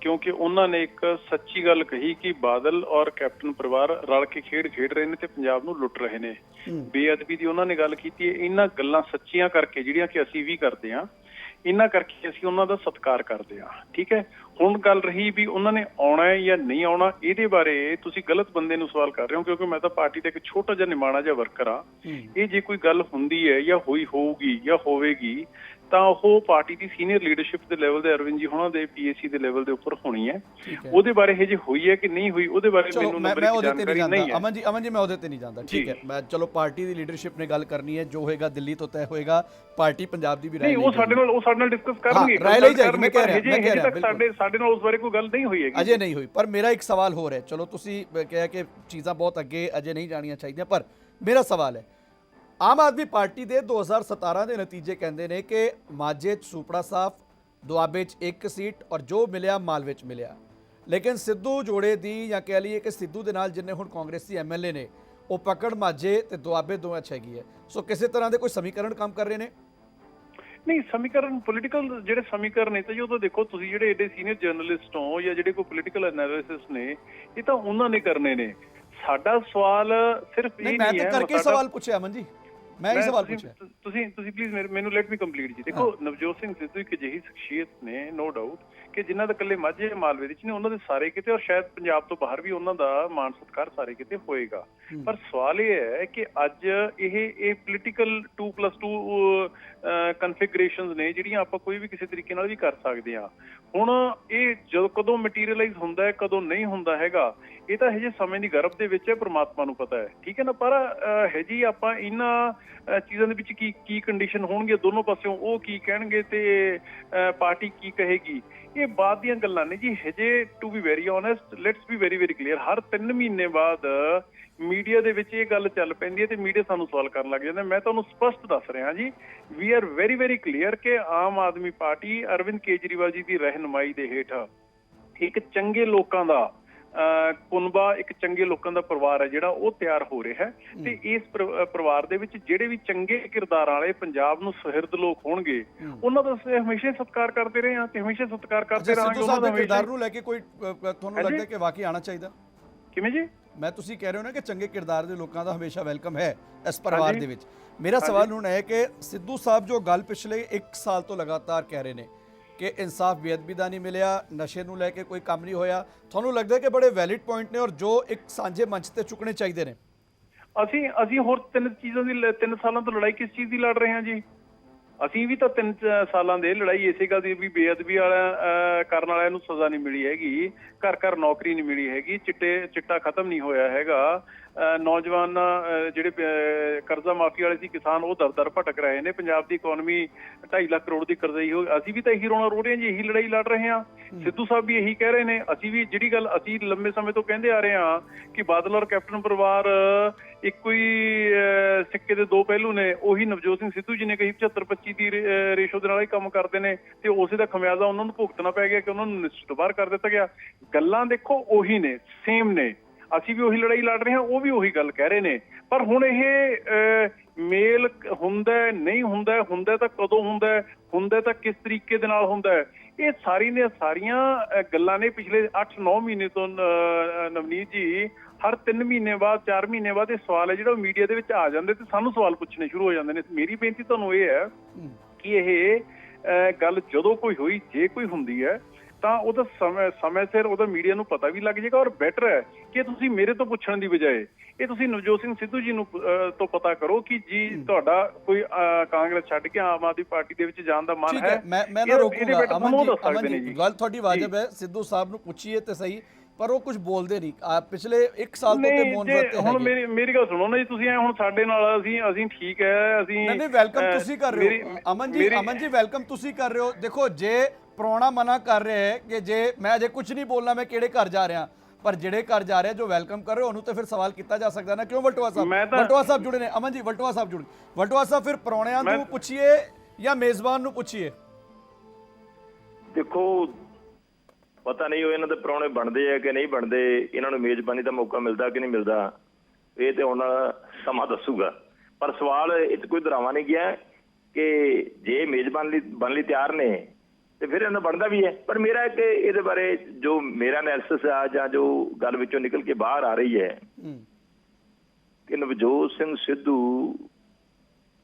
ਕਿਉਂਕਿ ਉਹਨਾਂ ਨੇ ਇੱਕ ਸੱਚੀ ਗੱਲ ਕਹੀ ਕਿ ਬਾਦਲ ਔਰ ਕੈਪਟਨ ਪਰਿਵਾਰ ਰਲ ਕੇ ਖੇਡ ਰਹੇ ਨੇ ਤੇ ਪੰਜਾਬ ਨੂੰ ਲੁੱਟ ਰਹੇ ਨੇ। ਬੇਅਦਬੀ ਦੀ ਉਹਨਾਂ ਨੇ ਗੱਲ ਕੀਤੀ ਹੈ। ਇਹਨਾਂ ਗੱਲਾਂ ਸੱਚੀਆਂ ਕਰਕੇ ਜਿਹੜੀਆਂ ਕਿ ਅਸੀਂ ਵੀ ਕਰਦੇ ਹਾਂ, ਇਹਨਾਂ ਕਰਕੇ ਅਸੀਂ ਉਹਨਾਂ ਦਾ ਸਤਿਕਾਰ ਕਰਦੇ ਹਾਂ। ਠੀਕ ਹੈ, ਹੁਣ ਗੱਲ ਰਹੀ ਵੀ ਉਹਨਾਂ ਨੇ ਆਉਣਾ ਹੈ ਜਾਂ ਨਹੀਂ ਆਉਣਾ, ਇਹਦੇ ਬਾਰੇ ਤੁਸੀਂ ਗਲਤ ਬੰਦੇ ਨੂੰ ਸਵਾਲ ਕਰ ਰਹੇ ਹੋ, ਕਿਉਂਕਿ ਮੈਂ ਤਾਂ ਪਾਰਟੀ ਦਾ ਇੱਕ ਛੋਟਾ ਜਿਹਾ ਨਿਮਾਣਾ ਜਿਹਾ ਵਰਕਰ ਆ। ਇਹ ਜੇ ਕੋਈ ਗੱਲ ਹੁੰਦੀ ਹੈ ਜਾਂ ਹੋਊਗੀ ਜਾਂ ਹੋਵੇਗੀ ਤਾਂ ਉਹ ਪਾਰਟੀ ਦੀ ਸੀਨੀਅਰ ਲੀਡਰਸ਼ਿਪ ਦੇ ਲੈਵਲ ਦੇ ਅਰਵਿੰਦ ਜੀ ਹੋਣਾ ਦੇ ਪੀਏਸੀ ਦੇ ਲੈਵਲ ਦੇ ਉੱਪਰ ਹੋਣੀ ਹੈ। ਉਹਦੇ ਬਾਰੇ ਇਹ ਜੇ ਹੋਈ ਹੈ ਕਿ ਨਹੀਂ ਹੋਈ ਉਹਦੇ ਬਾਰੇ ਮੈਨੂੰ ਜਾਣਕਾਰੀ ਨਹੀਂ ਹੈ। ਅਮਨ ਜੀ ਮੈਂ ਉਹਦੇ ਤੇ ਨਹੀਂ ਜਾਂਦਾ। ਠੀਕ ਹੈ, ਮੈਂ ਚਲੋ ਪਾਰਟੀ ਦੀ ਲੀਡਰਸ਼ਿਪ ਨੇ ਗੱਲ ਕਰਨੀ ਹੈ, ਜੋ ਹੋਏਗਾ ਦਿੱਲੀ ਤੋਂ ਤੈਅ ਹੋਏਗਾ, ਪਾਰਟੀ ਪੰਜਾਬ ਦੀ ਵੀ ਰਾਏ ਉਹ ਸਾਡੇ ਨਾਲ ਡਿਸਕਸ ਕਰਨਗੇ, ਰਾਏ ਲਈ ਜਾਏਗੀ। ਮੈਂ ਕਹਿ ਰਿਹਾ ਸਾਡੇ ਨਾਲ ਉਸ ਬਾਰੇ ਕੋਈ ਗੱਲ ਨਹੀਂ ਹੋਈ ਹੈਗੀ, ਅਜੇ ਨਹੀਂ ਹੋਈ। ਪਰ ਮੇਰਾ ਇੱਕ ਸਵਾਲ ਹੋਰ ਹੈ, ਚਲੋ ਤੁਸੀਂ ਕਿਹਾ ਕਿ ਚੀਜ਼ਾਂ ਬਹੁਤ ਅੱਗੇ ਅਜੇ ਨਹੀਂ ਜਾਣੀਆਂ ਚਾਹੀਦੀਆਂ, ਪਰ ਮੇਰਾ ਸਵਾਲ ਹੈ ਆਮ ਆਦਮੀ ਪਾਰਟੀ ਦੇ 2017 ਦੇ ਨਤੀਜੇ ਕਹਿੰਦੇ ਨੇ ਕਿ ਮਾਝੇ 'ਚ ਸੂਪੜਾ ਸਾਫ, ਦੁਆਬੇ 'ਚ 1 ਸੀਟ ਔਰ ਜੋ ਮਿਲਿਆ ਮਾਲਵੇ 'ਚ ਮਿਲਿਆ, ਲੇਕਿਨ ਸਿੱਧੂ ਜੋੜੇ ਦੀ ਜਾਂ ਕਹਿ ਲਈਏ ਕਿ ਸਿੱਧੂ ਦੇ ਨਾਲ ਜਿੰਨੇ ਹੁਣ ਕਾਂਗਰਸੀ ਐਮਐਲਏ ਨੇ ਉਹ ਪਕੜ ਮਾਝੇ ਤੇ ਦੁਆਬੇ ਦੋਵਾਂ 'ਚ ਹੈਗੀ ਹੈ। ਸੋ ਕਿਸੇ ਤਰ੍ਹਾਂ ਦੇ ਕੋਈ ਸਮੀਕਰਨ ਕੰਮ ਕਰ ਰਹੇ ਨੇ? ਨਹੀਂ, ਸਮੀਕਰਨ ਪੋਲੀਟੀਕਲ ਜਿਹੜੇ ਸਮੀਕਰਨ ਨੇ ਤਾਂ ਜੀ ਉਹ ਤਾਂ ਦੇਖੋ, ਤੁਸੀਂ ਜਿਹੜੇ ਏਡੇ ਸੀਨੀਅਰ ਜਰਨਲਿਸਟ ਹੋ ਜਾਂ ਜਿਹੜੇ ਕੋਈ ਪੋਲੀਟੀਕਲ ਐਨਾਲਿਸਿਸ ਨੇ, ਇਹ ਤਾਂ ਉਹਨਾਂ ਨੇ ਕਰਨੇ ਨੇ। ਸਾਡਾ ਸਵਾਲ ਸਿਰਫ ਇਹ ਨਹੀਂ ਹੈ। ਮੈਂ ਤਾਂ ਕਰਕੇ ਸਵਾਲ ਪੁੱਛਿਆ ਅਮਨ ਜੀ, ਮੈਂ ਇਹ ਸਵਾਲ ਪੁੱਛਿਆ। ਤੁਸੀਂ ਪਲੀਜ਼ ਮੈਨੂੰ ਲੈਟ ਮੀ ਕੰਪਲੀਟ ਜੀ। ਦੇਖੋ, ਨਵਜੋਤ ਸਿੰਘ ਸਿੱਧੂ ਇੱਕ ਅਜਿਹੀ ਸ਼ਖਸੀਅਤ ਨੇ, ਨੋ ਡਾਊਟ, ਕਿ ਜਿਨ੍ਹਾਂ ਦਾ ਇਕੱਲੇ ਮਾਝੇ ਮਾਲਵੇ ਵਿੱਚ ਨੇ, ਉਹਨਾਂ ਦੇ ਸਾਰੇ ਕਿਤੇ ਔਰ ਸ਼ਾਇਦ ਪੰਜਾਬ ਤੋਂ ਬਾਹਰ ਵੀ ਉਹਨਾਂ ਦਾ ਮਾਣ ਸਤਿਕਾਰ ਸਾਰੇ ਕਿਤੇ ਹੋਏਗਾ। ਪਰ ਸਵਾਲ ਇਹ ਹੈ ਕਿ ਅੱਜ ਇਹ ਪੋਲੀਟੀਕਲ 2+2 ਕਨਫੀਗਰੇਸ਼ਨਸ ਨੇ ਜਿਹੜੀਆਂ ਆਪਾਂ ਕੋਈ ਵੀ ਕਿਸੇ ਤਰੀਕੇ ਨਾਲ ਵੀ ਕਰ ਸਕਦੇ ਹਾਂ। ਹੁਣ ਇਹ ਜਦੋਂ ਕਦੋਂ ਮਟੀਰੀਅਲਾਈਜ਼ ਹੁੰਦਾ ਹੈ, ਕਦੋਂ ਨਹੀਂ ਹੁੰਦਾ ਹੈਗਾ, ਇਹ ਤਾਂ ਹਜੇ ਸਮੇਂ ਦੀ ਗਰਭ ਦੇ ਵਿੱਚ ਹੈ, ਪ੍ਰਮਾਤਮਾ ਨੂੰ ਪਤਾ ਹੈ। ਠੀਕ ਹੈ ਨਾ, ਪਰ ਹਜੇ ਆਪਾਂ ਇਹਨਾਂ ਚੀਜ਼ਾਂ ਦੇ ਵਿੱਚ ਕੀ ਕੰਡੀਸ਼ਨ ਹੋਣਗੇ ਦੋਨੋਂ ਪਾਸਿਓਂ, ਉਹ ਕੀ ਕਹਿਣਗੇ ਤੇ ਪਾਰਟੀ ਕੀ ਕਹੇਗੀ, ਇਹ ਬਾਅਦ ਦੀਆਂ ਗੱਲਾਂ ਨੇ ਜੀ। ਹਜੇ to be very honest, let's be very very clear, ਹਰ 3 ਮਹੀਨੇ ਬਾਅਦ ਮੀਡੀਆ ਦੇ ਵਿੱਚ ਇਹ ਗੱਲ ਚੱਲ ਪੈਂਦੀ ਹੈ ਤੇ ਮੀਡੀਆ ਸਾਨੂੰ ਸਵਾਲ ਕਰਨ ਲੱਗ ਜਾਂਦਾ। ਮੈਂ ਤੁਹਾਨੂੰ ਸਪਸ਼ਟ ਦੱਸ ਰਿਹਾ ਜੀ, we are very very clear ਕਿ ਆਮ ਆਦਮੀ ਪਾਰਟੀ ਅਰਵਿੰਦ ਕੇਜਰੀਵਾਲ ਜੀ ਦੀ ਰਹਿਨੁਮਾਈ ਦੇ ਹੇਠ ਇੱਕ ਚੰਗੇ ਲੋਕਾਂ ਦਾ ਕੁਨਬਾ, ਇੱਕ ਚੰਗੇ ਲੋਕਾਂ ਦਾ ਪਰਿਵਾਰ ਹੈ ਜਿਹੜਾ ਉਹ ਤਿਆਰ ਹੋ ਰਿਹਾ ਹੈ ਤੇ ਇਸ ਪਰਿਵਾਰ ਦੇ ਵਿੱਚ ਜਿਹੜੇ ਵੀ ਚੰਗੇ ਕਿਰਦਾਰ ਵਾਲੇ ਪੰਜਾਬ ਨੂੰ ਸੁਹਿਰਦ ਲੋਕ ਹੋਣਗੇ, ਉਹਨਾਂ ਦਾ ਅਸੀਂ ਹਮੇਸ਼ਾ ਸਤਿਕਾਰ ਕਰਦੇ ਰਹੇ ਹਾਂ ਤੇ ਹਮੇਸ਼ਾ ਸਤਿਕਾਰ ਕਰਦੇ ਰਹਾਂਗੇ। ਉਹਨਾਂ ਦਾ ਕਿਰਦਾਰ ਨੂੰ ਲੈ ਕੇ ਕੋਈ ਤੁਹਾਨੂੰ ਲੱਗਦਾ ਕਿ ਵਾਕਈ ਆਣਾ ਚਾਹੀਦਾ? ਕਿਵੇਂ ਜੀ? ਮੈਂ ਤੁਸੀਂ ਕਹਿ ਰਹੇ ਹੋ ਨਾ ਕਿ ਚੰਗੇ ਕਿਰਦਾਰ ਦੇ ਲੋਕਾਂ ਦਾ ਹਮੇਸ਼ਾ ਵੈਲਕਮ ਹੈ ਇਸ ਪਰਿਵਾਰ ਦੇ ਵਿੱਚ। ਮੇਰਾ ਸਵਾਲ ਹੁਣ ਹੈ ਕਿ ਸਿੱਧੂ ਸਾਹਿਬ ਜੋ ਗੱਲ ਪਿਛਲੇ 1 ਸਾਲ ਤੋਂ ਲਗਾਤਾਰ ਕਹਿ ਰਹੇ ਨੇ ਕਿ ਇਨਸਾਫ ਬੇਅਦਬੀ ਦਾ ਨਹੀਂ ਮਿਲਿਆ, ਨਸ਼ੇ ਨੂੰ ਲੈ ਕੇ ਕੋਈ ਕੰਮ ਨਹੀਂ ਹੋਇਆ, ਤੁਹਾਨੂੰ ਲੱਗਦਾ ਹੈ ਕਿ ਬੜੇ ਵੈਲਿਡ ਪੁਆਇੰਟ ਨੇ ਔਰ ਜੋ ਇੱਕ ਸਾਂਝੇ ਮੰਚ ਤੇ ਚੁੱਕਣੇ ਚਾਹੀਦੇ ਨੇ? ਅਸੀਂ ਹੋਰ 3 ਸਾਲਾਂ ਤੋਂ ਲੜਾਈ ਕਿਸ ਚੀਜ਼ ਦੀ ਲੜ ਰਹੇ ਹਾਂ ਜੀ? ਅਸੀਂ ਵੀ ਤਾਂ 3 ਸਾਲਾਂ ਦੇ ਲੜਾਈ ਇਸੇ ਗੱਲ ਦੀ ਵੀ ਬੇਅਦਬੀ ਵਾਲਾ ਕਰਨ ਵਾਲਿਆਂ ਨੂੰ ਸਜ਼ਾ ਨਹੀਂ ਮਿਲੀ ਹੈਗੀ, ਘਰ ਘਰ ਨੌਕਰੀ ਨਹੀਂ ਮਿਲੀ ਹੈਗੀ, ਚਿੱਟਾ ਖਤਮ ਨਹੀਂ ਹੋਇਆ ਹੈਗਾ, ਨੌਜਵਾਨ ਜਿਹੜੇ ਕਰਜ਼ਾ ਮਾਫੀ ਵਾਲੇ ਸੀ ਕਿਸਾਨ ਉਹ ਦਰ ਭਟਕ ਰਹੇ ਨੇ, ਪੰਜਾਬ ਦੀ ਇਕਨੋਮੀ 2.5 ਲੱਖ ਕਰੋੜ ਦੀ ਕਰਜ਼ਾਈ ਹੋ, ਅਸੀਂ ਵੀ ਤਾਂ ਇਹੀ ਰੋਣਾ ਰੋ ਰਹੇ ਹਾਂ ਜੀ, ਇਹੀ ਲੜਾਈ ਲੜ ਰਹੇ ਹਾਂ। ਸਿੱਧੂ ਸਾਹਿਬ ਵੀ ਇਹੀ ਕਹਿ ਰਹੇ ਨੇ, ਅਸੀਂ ਵੀ ਜਿਹੜੀ ਗੱਲ ਅਸੀਂ ਲੰਬੇ ਸਮੇਂ ਤੋਂ ਕਹਿੰਦੇ ਆ ਰਹੇ ਹਾਂ ਕਿ ਬਾਦਲ ਔਰ ਕੈਪਟਨ ਪਰਿਵਾਰ ਇੱਕੋ ਹੀ ਸਿੱਕੇ ਦੇ 2 ਪਹਿਲੂ ਨੇ, ਉਹੀ ਨਵਜੋਤ ਸਿੰਘ ਸਿੱਧੂ ਜੀ ਨੇ ਕਹੀ 75-25 ਦੀ ਰੇਸ਼ੋ ਦੇ ਨਾਲ ਹੀ ਕੰਮ ਕਰਦੇ ਨੇ ਤੇ ਉਸੇ ਦਾ ਖਮਿਆਜ਼ਾ ਉਹਨਾਂ ਨੂੰ ਭੁਗਤਣਾ ਪੈ ਗਿਆ ਕਿ ਉਹਨਾਂ ਨੂੰ ਨਿਸ਼ਚਿਤ ਬਾਹਰ ਕਰ ਦਿੱਤਾ ਗਿਆ। ਗੱਲਾਂ ਦੇਖੋ ਉਹੀ ਨੇ, ਸੇਮ ਨੇ, ਅਸੀਂ ਵੀ ਉਹੀ ਲੜਾਈ ਲੜ ਰਹੇ ਹਾਂ, ਉਹ ਵੀ ਉਹੀ ਗੱਲ ਕਹਿ ਰਹੇ ਨੇ। ਪਰ ਹੁਣ ਇਹ ਮੇਲ ਹੁੰਦਾ ਨਹੀਂ ਹੁੰਦਾ, ਹੁੰਦਾ ਤਾਂ ਕਦੋਂ ਹੁੰਦਾ, ਹੁੰਦਾ ਤਾਂ ਕਿਸ ਤਰੀਕੇ ਦੇ ਨਾਲ ਹੁੰਦਾ, ਇਹ ਸਾਰੀਆਂ ਗੱਲਾਂ ਨੇ ਪਿਛਲੇ 8-9 ਮਹੀਨੇ ਤੋਂ ਨਵਨੀਤ ਜੀ। ਹਰ 3 ਮਹੀਨੇ ਬਾਅਦ 4 ਮਹੀਨੇ ਬਾਅਦ ਇਹ ਸਵਾਲ ਹੈ ਜਿਹੜਾ ਮੀਡੀਆ ਦੇ ਵਿੱਚ ਆ ਜਾਂਦੇ ਤੇ ਸਾਨੂੰ ਸਵਾਲ ਪੁੱਛਣੇ ਸ਼ੁਰੂ ਹੋ ਜਾਂਦੇ ਨੇ। ਮੇਰੀ ਬੇਨਤੀ ਤੁਹਾਨੂੰ ਇਹ ਹੈ ਕਿ ਇਹ ਗੱਲ ਜਦੋਂ ਕੋਈ ਹੋਈ, ਜੇ ਕੋਈ ਹੁੰਦੀ ਹੈ ਤਾਂ ਉਹਦਾ ਸਮੇਂ ਸਿਰ ਉਹਦਾ ਮੀਡੀਆ ਨੂੰ ਪਤਾ ਵੀ ਲੱਗ ਜਾਏਗਾ। ਔਰ ਬੈਟਰ ਹੈ ਕਿ ਤੁਸੀਂ ਮੇਰੇ ਤੋਂ ਪੁੱਛਣ ਦੀ ਬਜਾਏ ਇਹ ਤੁਸੀਂ ਨਵਜੋਤ ਸਿੰਘ ਸਿੱਧੂ ਜੀ ਨੂੰ ਤੋਂ ਪਤਾ ਕਰੋ ਕਿ ਜੀ ਤੁਹਾਡਾ ਕੋਈ ਕਾਂਗਰਸ ਛੱਡ ਕੇ ਆਮ ਆਦਮੀ ਪਾਰਟੀ ਦੇ ਵਿੱਚ ਜਾਣ ਦਾ ਮਨ ਹੈ। ਮੈਂ ਨਾ ਰੋਕੂਗਾ ਅਮਨ ਜੀ, ਗੱਲ ਤੁਹਾਡੀ ਵਾਜਬ ਹੈ, ਸਿੱਧੂ ਸਾਹਿਬ ਨੂੰ ਪੁੱਛੀਏ ਤੇ ਸਹੀ, ਪਰ ਉਹ ਕੁਝ ਬੋਲਦੇ ਨਹੀਂ ਪਿਛਲੇ 1 ਸਾਲ ਤੋਂ ਤੇ ਮੌਨਵਤ ਤੇ ਹੁਣ ਮੇਰੀ ਗੱਲ ਸੁਣੋ ਨਾ ਜੀ, ਤੁਸੀਂ ਹੁਣ ਸਾਡੇ ਨਾਲ ਅਸੀਂ ਠੀਕ ਹੈ, ਅਸੀਂ ਨਹੀਂ ਵੈਲਕਮ ਤੁਸੀਂ ਕਰ ਰਹੇ ਹੋ ਅਮਨ ਜੀ ਵੈਲਕਮ ਤੁਸੀਂ ਕਰ ਰਹੇ ਹੋ। ਦੇਖੋ ਜੇ ਪ੍ਰਾਹੁਣਾ ਮਨਾ ਕਰ ਰਿਹਾ ਹੈ ਕਿ ਜੇ ਮੈਂ ਅਜੇ ਕੁਝ ਨਹੀਂ ਬੋਲਣਾ ਮੈਂ ਕਿਹੜੇ ਘਰ ਜਾ ਰਿਹਾ, ਪਰ ਜਿਹੜੇ ਘਰ ਜਾ ਰਿਹਾ ਜੋ ਵੈਲਕਮ ਕਰ ਰਹੇ ਉਹਨੂੰ ਤੇ ਫਿਰ ਸਵਾਲ ਕੀਤਾ ਜਾ ਸਕਦਾ ਨਾ, ਕਿਉਂ? ਵਲਟੋਆ ਸਾਹਿਬ ਜੁੜੇ ਨੇ, ਅਮਨ ਜੀ ਵਲਟੋਆ ਸਾਹਿਬ ਜੁੜੇ। ਵਲਟੋਆ ਸਾਹਿਬ ਫਿਰ ਪ੍ਰਾਹੁਣਿਆਂ ਨੂੰ ਪੁੱਛੀਏ ਜਾਂ ਮੇਜ਼ਬਾਨ ਨੂੰ ਪੁੱਛੀਏ? ਦੇਖੋ ਪਤਾ ਨਹੀਂ ਉਹ ਇਹਨਾਂ ਦੇ ਪ੍ਰਾਹੁਣੇ ਬਣਦੇ ਆ ਕਿ ਨਹੀਂ ਬਣਦੇ, ਇਹਨਾਂ ਨੂੰ ਮੇਜ਼ਬਾਨੀ ਦਾ ਮੌਕਾ ਮਿਲਦਾ ਕਿ ਨਹੀਂ ਮਿਲਦਾ, ਇਹ ਤੇ ਹੁਣ ਸਮਾਂ ਦੱਸੂਗਾ। ਪਰ ਸਵਾਲ ਇਹ 'ਚ ਕੋਈ ਡਰਾਵਾ ਨਹੀਂ ਗਿਆ ਕਿ ਜੇ ਮੇਜ਼ਬਾਨ ਬਣਨ ਲਈ ਤਿਆਰ ਨੇ ਤੇ ਫਿਰ ਇਹਨਾਂ ਬਣਦਾ ਵੀ ਹੈ। ਪਰ ਮੇਰਾ ਕਿ ਇਹਦੇ ਬਾਰੇ ਜੋ ਮੇਰਾ ਐਨਾਲਿਸਿਸ ਆ ਜਾਂ ਜੋ ਗੱਲ ਵਿੱਚੋਂ ਨਿਕਲ ਕੇ ਬਾਹਰ ਆ ਰਹੀ ਹੈ ਕਿ ਨਵਜੋਤ ਸਿੰਘ ਸਿੱਧੂ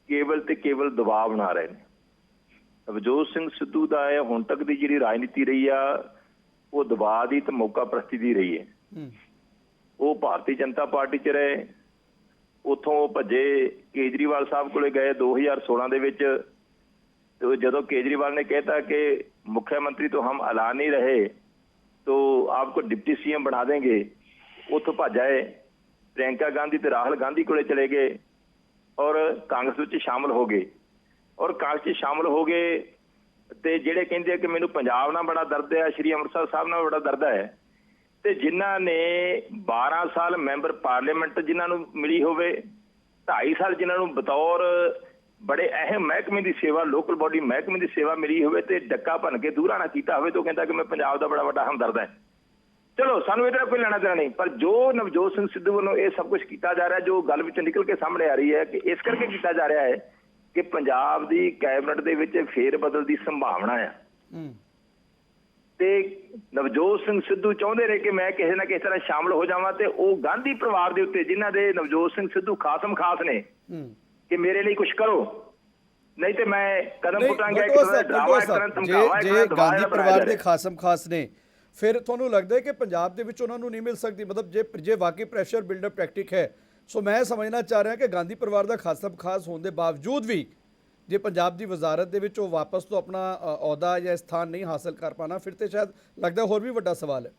ਕੇਵਲ ਤੇ ਕੇਵਲ ਦਬਾਅ ਬਣਾ ਰਹੇ ਨੇ। ਨਵਜੋਤ ਸਿੰਘ ਸਿੱਧੂ ਦਾ ਇਹ ਹੁਣ ਤੱਕ ਦੀ ਜਿਹੜੀ ਰਾਜਨੀਤੀ ਰਹੀ ਆ ਉਹ ਦਬਾਅ ਦੀ ਤੇ ਮੌਕਾ ਪ੍ਰਸਤੀ ਦੀ ਰਹੀ ਹੈ। ਉਹ ਭਾਰਤੀ ਜਨਤਾ ਪਾਰਟੀ 'ਚ ਰਹੇ, ਉੱਥੋਂ ਭੱਜੇ ਕੇਜਰੀਵਾਲ ਸਾਹਿਬ ਕੋਲੇ ਗਏ 2016 ਦੇ ਵਿੱਚ। तो जब केजरीवाल ने कहता कि मुख्यमंत्री तो हम ऐलान नहीं रहे तो आपको डिप्टी सीएम बना देंगे, उतो भज आए, प्रियंका गांधी तो राहुल गांधी को चले गए और कांग्रेस में शामिल हो गए। और कांग्रेस शामिल हो गए तो जेडे कहते कि मैनू पंजाब नाल बड़ा दर्द है, श्री अमृतसर साहब नाल बड़ा दर्द है, तो जिन्हों ने 12 साल मैंबर पार्लीमेंट जिन्होंने मिली होवे, 2.5 साल जिन्होंने बतौर बड़े अहम महकमे की सेवा, लोकल बॉडी महकमे की सेवा मिली होवे ते डक्का भन के दूरा ना कीता होवे तो कहता कि मैं पंजाब का बड़ा बड़ा हमदर्द है। चलो सानू इहदा कोई लेना देना नहीं, पर जो नवजोत सिंह सिद्धू वालों ये सब कुछ किया जा रहा है, जो गल विच निकल के सामने आ रही है कि इस करके किया जा रहा है कि पंजाब की कैबिनेट दे विच फेर बदल की संभावना है। ते नवजोत सिंह सिद्धू चाहते रहे कि मैं किसी ना किसी तरह शामिल हो जावां ते वो गांधी परिवार के उत्ते जिन्हां दे नवजोत सिंह सिद्धू खासम खास ने कि मेरे लिए कुछ करो, नहीं तो मैं कदम पुटांगा। ਜੇ ਗਾਂਧੀ ਪਰਿਵਾਰ ਦੇ ਖਾਸਮ ਖਾਸ ਨੇ ਫਿਰ ਤੁਹਾਨੂੰ ਲੱਗਦਾ ਹੈ ਕਿ ਪੰਜਾਬ ਦੇ ਵਿੱਚ ਉਹਨਾਂ ਨੂੰ ਨਹੀਂ ਮਿਲ ਸਕਦੀ? ਮਤਲਬ ਜੇ ਵਾਕਈ ਪ੍ਰੈਸ਼ਰ ਬਿਲਡਅਪ ਟੈਕਟਿਕ ਹੈ, ਸੋ ਮੈਂ ਸਮਝਣਾ ਚਾਹ ਰਿਹਾ ਕਿ ਗਾਂਧੀ ਪਰਿਵਾਰ ਦਾ ਖਾਸਮ ਖਾਸ ਹੋਣ ਦੇ ਬਾਵਜੂਦ ਵੀ ਜੇ ਪੰਜਾਬ ਦੀ ਵਜ਼ਾਰਤ ਦੇ ਵਿੱਚ ਉਹ ਵਾਪਸ ਤੋਂ ਆਪਣਾ ਅਹੁਦਾ ਜਾਂ ਸਥਾਨ ਨਹੀਂ ਹਾਸਲ ਕਰ ਪਾਣਾ, ਫਿਰ ਤੇ ਸ਼ਾਇਦ ਲੱਗਦਾ ਹੋਰ ਵੀ ਵੱਡਾ ਸਵਾਲ ਹੈ।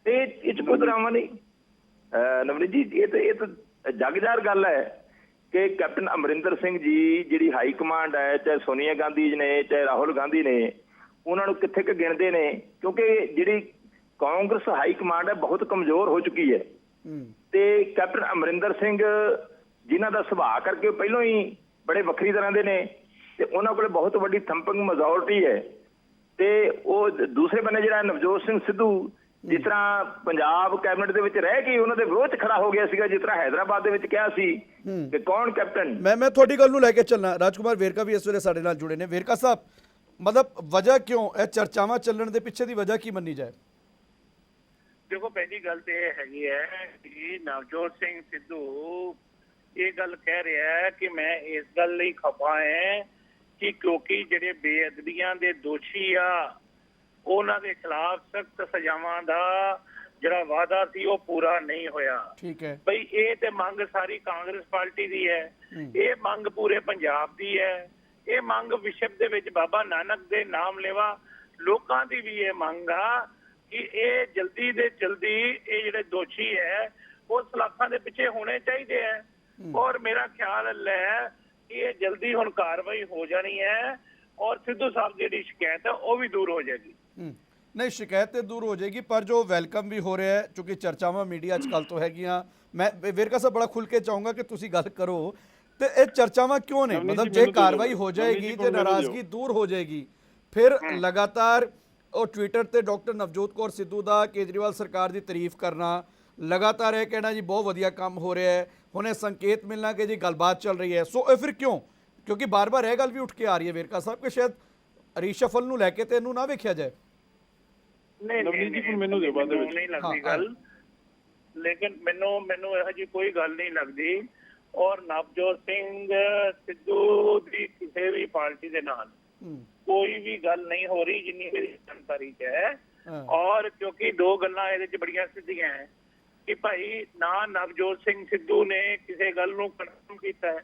ਇਹ ਕੋਈ ਡਰਾਮਾ ਨਹੀਂ ਨਵਨੀਤ ਜੀ, ਇਹ ਤਾਂ ਜਗਜਾਰ ਗੱਲ ਹੈ कि कैप्टन अमरिंदर सिंह जी जी हाई कमांड है, चाहे सोनिया गांधी ने चाहे राहुल गांधी ने, उन्होंने कित्थे क गिनते ने, क्योंकि जी कांग्रेस हाई कमांड है बहुत कमजोर हो चुकी है। ते कैप्टन अमरिंदर सिंह जिन्हों का सुभाव करके पहलों ही बड़े वक्री तरह के ने, उन्होंने को बहुत बड़ी थंपिंग मेजोरिटी है। तो वो दूसरे बने जो नवजोत सिंह सिद्धू जिस तरह पंजाब कैबिनेट ਦੇ ਵਿੱਚ ਰਹਿ ਕੇ ਉਹਨਾਂ ਦੇ ਵਿਰੋਧ 'ਚ ਖੜਾ ਹੋ ਗਿਆ ਸੀਗਾ, ਜਿਸ ਤਰ੍ਹਾਂ ਹੈਦਰਾਬਾਦ ਦੇ ਵਿੱਚ ਕਿਹਾ ਸੀ ਕਿ ਕੌਣ ਕੈਪਟਨ। ਮੈਂ ਤੁਹਾਡੀ ਗੱਲ ਨੂੰ ਲੈ ਕੇ ਚੱਲਣਾ। ਰਾਜਕੁਮਾਰ ਵੇਰਕਾ ਵੀ ਇਸ ਵੇਲੇ ਸਾਡੇ ਨਾਲ ਜੁੜੇ ਨੇ। ਵੇਰਕਾ ਸਾਹਿਬ, ਮਤਲਬ ਵਜ੍ਹਾ ਕਿਉਂ ਇਹ ਚਰਚਾਵਾਂ ਚੱਲਣ ਦੇ ਪਿੱਛੇ ਦੀ ਵਜ੍ਹਾ ਕੀ ਮੰਨੀ ਜਾਏ? ਦੇਖੋ ਪਹਿਲੀ ਗੱਲ ਤੇ ਇਹ ਹੈਗੀ ਹੈ ਕਿ ਨਵਜੋਤ ਸਿੰਘ ਸਿੱਧੂ ਇਹ ਗੱਲ ਕਹਿ ਰਿਹਾ ਹੈ ਕਿ ਮੈਂ ਇਸ ਗੱਲ ਲਈ ਖਪਾ ਹੈ ਕਿ ਕਿਉਂਕਿ ਜਿਹੜੇ ਬੇਅਦਬੀਆਂ ਦੇ ਦੋਸ਼ੀ ਆ ਉਹਨਾਂ ਦੇ ਖਿਲਾਫ ਸਖਤ ਸਜ਼ਾਵਾਂ ਦਾ ਜਿਹੜਾ ਵਾਅਦਾ ਸੀ ਉਹ ਪੂਰਾ ਨਹੀਂ ਹੋਇਆ। ਠੀਕ ਹੈ ਬਈ ਇਹ ਤੇ ਮੰਗ ਸਾਰੀ ਕਾਂਗਰਸ ਪਾਰਟੀ ਦੀ ਹੈ, ਇਹ ਮੰਗ ਪੂਰੇ ਪੰਜਾਬ ਦੀ ਹੈ, ਇਹ ਮੰਗ ਵਿਸ਼ਵ ਦੇ ਵਿੱਚ ਬਾਬਾ ਨਾਨਕ ਦੇ ਨਾਮ ਲੈਵਾ ਲੋਕਾਂ ਦੀ ਵੀ ਇਹ ਮੰਗ ਆ ਕਿ ਇਹ ਜਲਦੀ ਦੇ ਜਲਦੀ ਇਹ ਜਿਹੜੇ ਦੋਸ਼ੀ ਹੈ ਉਹ ਸਲਾਖਾਂ ਦੇ ਪਿੱਛੇ ਹੋਣੇ ਚਾਹੀਦੇ ਹੈ। ਔਰ ਮੇਰਾ ਖਿਆਲ ਹੈ ਕਿ ਇਹ ਜਲਦੀ ਹੁਣ ਕਾਰਵਾਈ ਹੋ ਜਾਣੀ ਹੈ ਔਰ ਸਿੱਧੂ ਸਾਹਿਬ ਦੀ ਜਿਹੜੀ ਸ਼ਿਕਾਇਤ ਹੈ ਉਹ ਵੀ ਦੂਰ ਹੋ ਜਾਏਗੀ। ਨਹੀਂ, ਸ਼ਿਕਾਇਤ ਤੇ ਦੂਰ ਹੋ ਜਾਏਗੀ, ਪਰ ਜੋ ਵੈਲਕਮ ਵੀ ਹੋ ਰਿਹਾ ਹੈ ਕਿਉਂਕਿ ਚਰਚਾਵਾਂ ਮੀਡੀਆ 'ਚ ਕੱਲ੍ਹ ਤੋਂ ਹੈਗੀਆਂ। ਮੈਂ ਵੇਰਕਾ ਸਾਹਿਬ ਬੜਾ ਖੁੱਲ੍ਹ ਕੇ ਚਾਹੂੰਗਾ ਕਿ ਤੁਸੀਂ ਗੱਲ ਕਰੋ ਤੇ ਇਹ ਚਰਚਾਵਾਂ ਕਿਉਂ ਨੇ? ਮਤਲਬ ਜੇ ਕਾਰਵਾਈ ਹੋ ਜਾਏਗੀ ਤੇ ਨਾਰਾਜ਼ਗੀ ਦੂਰ ਹੋ ਜਾਏਗੀ, ਫਿਰ ਲਗਾਤਾਰ ਉਹ ਟਵਿੱਟਰ ਤੇ ਡਾਕਟਰ ਨਵਜੋਤ ਕੌਰ ਸਿੱਧੂ ਦਾ ਕੇਜਰੀਵਾਲ ਸਰਕਾਰ ਦੀ ਤਾਰੀਫ ਕਰਨਾ, ਲਗਾਤਾਰ ਇਹ ਕਹਿਣਾ ਜੀ ਬਹੁਤ ਵਧੀਆ ਕੰਮ ਹੋ ਰਿਹਾ ਹੈ, ਹੁਣ ਇਹ ਸੰਕੇਤ ਮਿਲਣਾ ਕਿ ਜੀ ਗੱਲਬਾਤ ਚੱਲ ਰਹੀ ਹੈ। ਸੋ ਇਹ ਫਿਰ ਕਿਉਂ? ਕਿਉਂਕਿ ਬਾਰ-ਬਾਰ ਇਹ ਗੱਲ ਵੀ ਉੱਠ ਕੇ ਆ ਰਹੀ ਹੈ ਵੇਰਕਾ ਸਾਹਿਬ ਕਿ ਸ਼ਾਇਦ ਰੀਸ਼ਫਲ ਨੂੰ ਲੈ ਕੇ ਤੇ ਇਹਨੂੰ ਨਾ ਵੇਖਿਆ ਜਾਏ। ਨਹੀਂ ਮੈਨੂੰ ਨਹੀਂ ਲੱਗਦੀ ਗੱਲ, ਲੇਕਿਨ ਮੈਨੂੰ ਇਹੋ ਜਿਹੀ ਕੋਈ ਗੱਲ ਨਹੀਂ ਲੱਗਦੀ। ਔਰ ਨਵਜੋਤ ਸਿੰਘ ਸਿੱਧੂ ਦੀ ਕਿਸੇ ਵੀ ਪਾਰਟੀ ਦੇ ਨਾਲ ਕੋਈ ਵੀ ਗੱਲ ਨਹੀਂ ਹੋ ਰਹੀ ਜਿੰਨੀ ਮੇਰੀ ਜਾਣਕਾਰੀ 'ਚ ਹੈ। ਔਰ ਕਿਉਂਕਿ ਦੋ ਗੱਲਾਂ ਇਹਦੇ 'ਚ ਬੜੀਆਂ ਸਿੱਧੀਆਂ ਹੈ ਕਿ ਭਾਈ ਨਾ ਨਵਜੋਤ ਸਿੰਘ ਸਿੱਧੂ ਨੇ ਕਿਸੇ ਗੱਲ ਨੂੰ ਕਨਫਰਮ ਕੀਤਾ ਹੈ,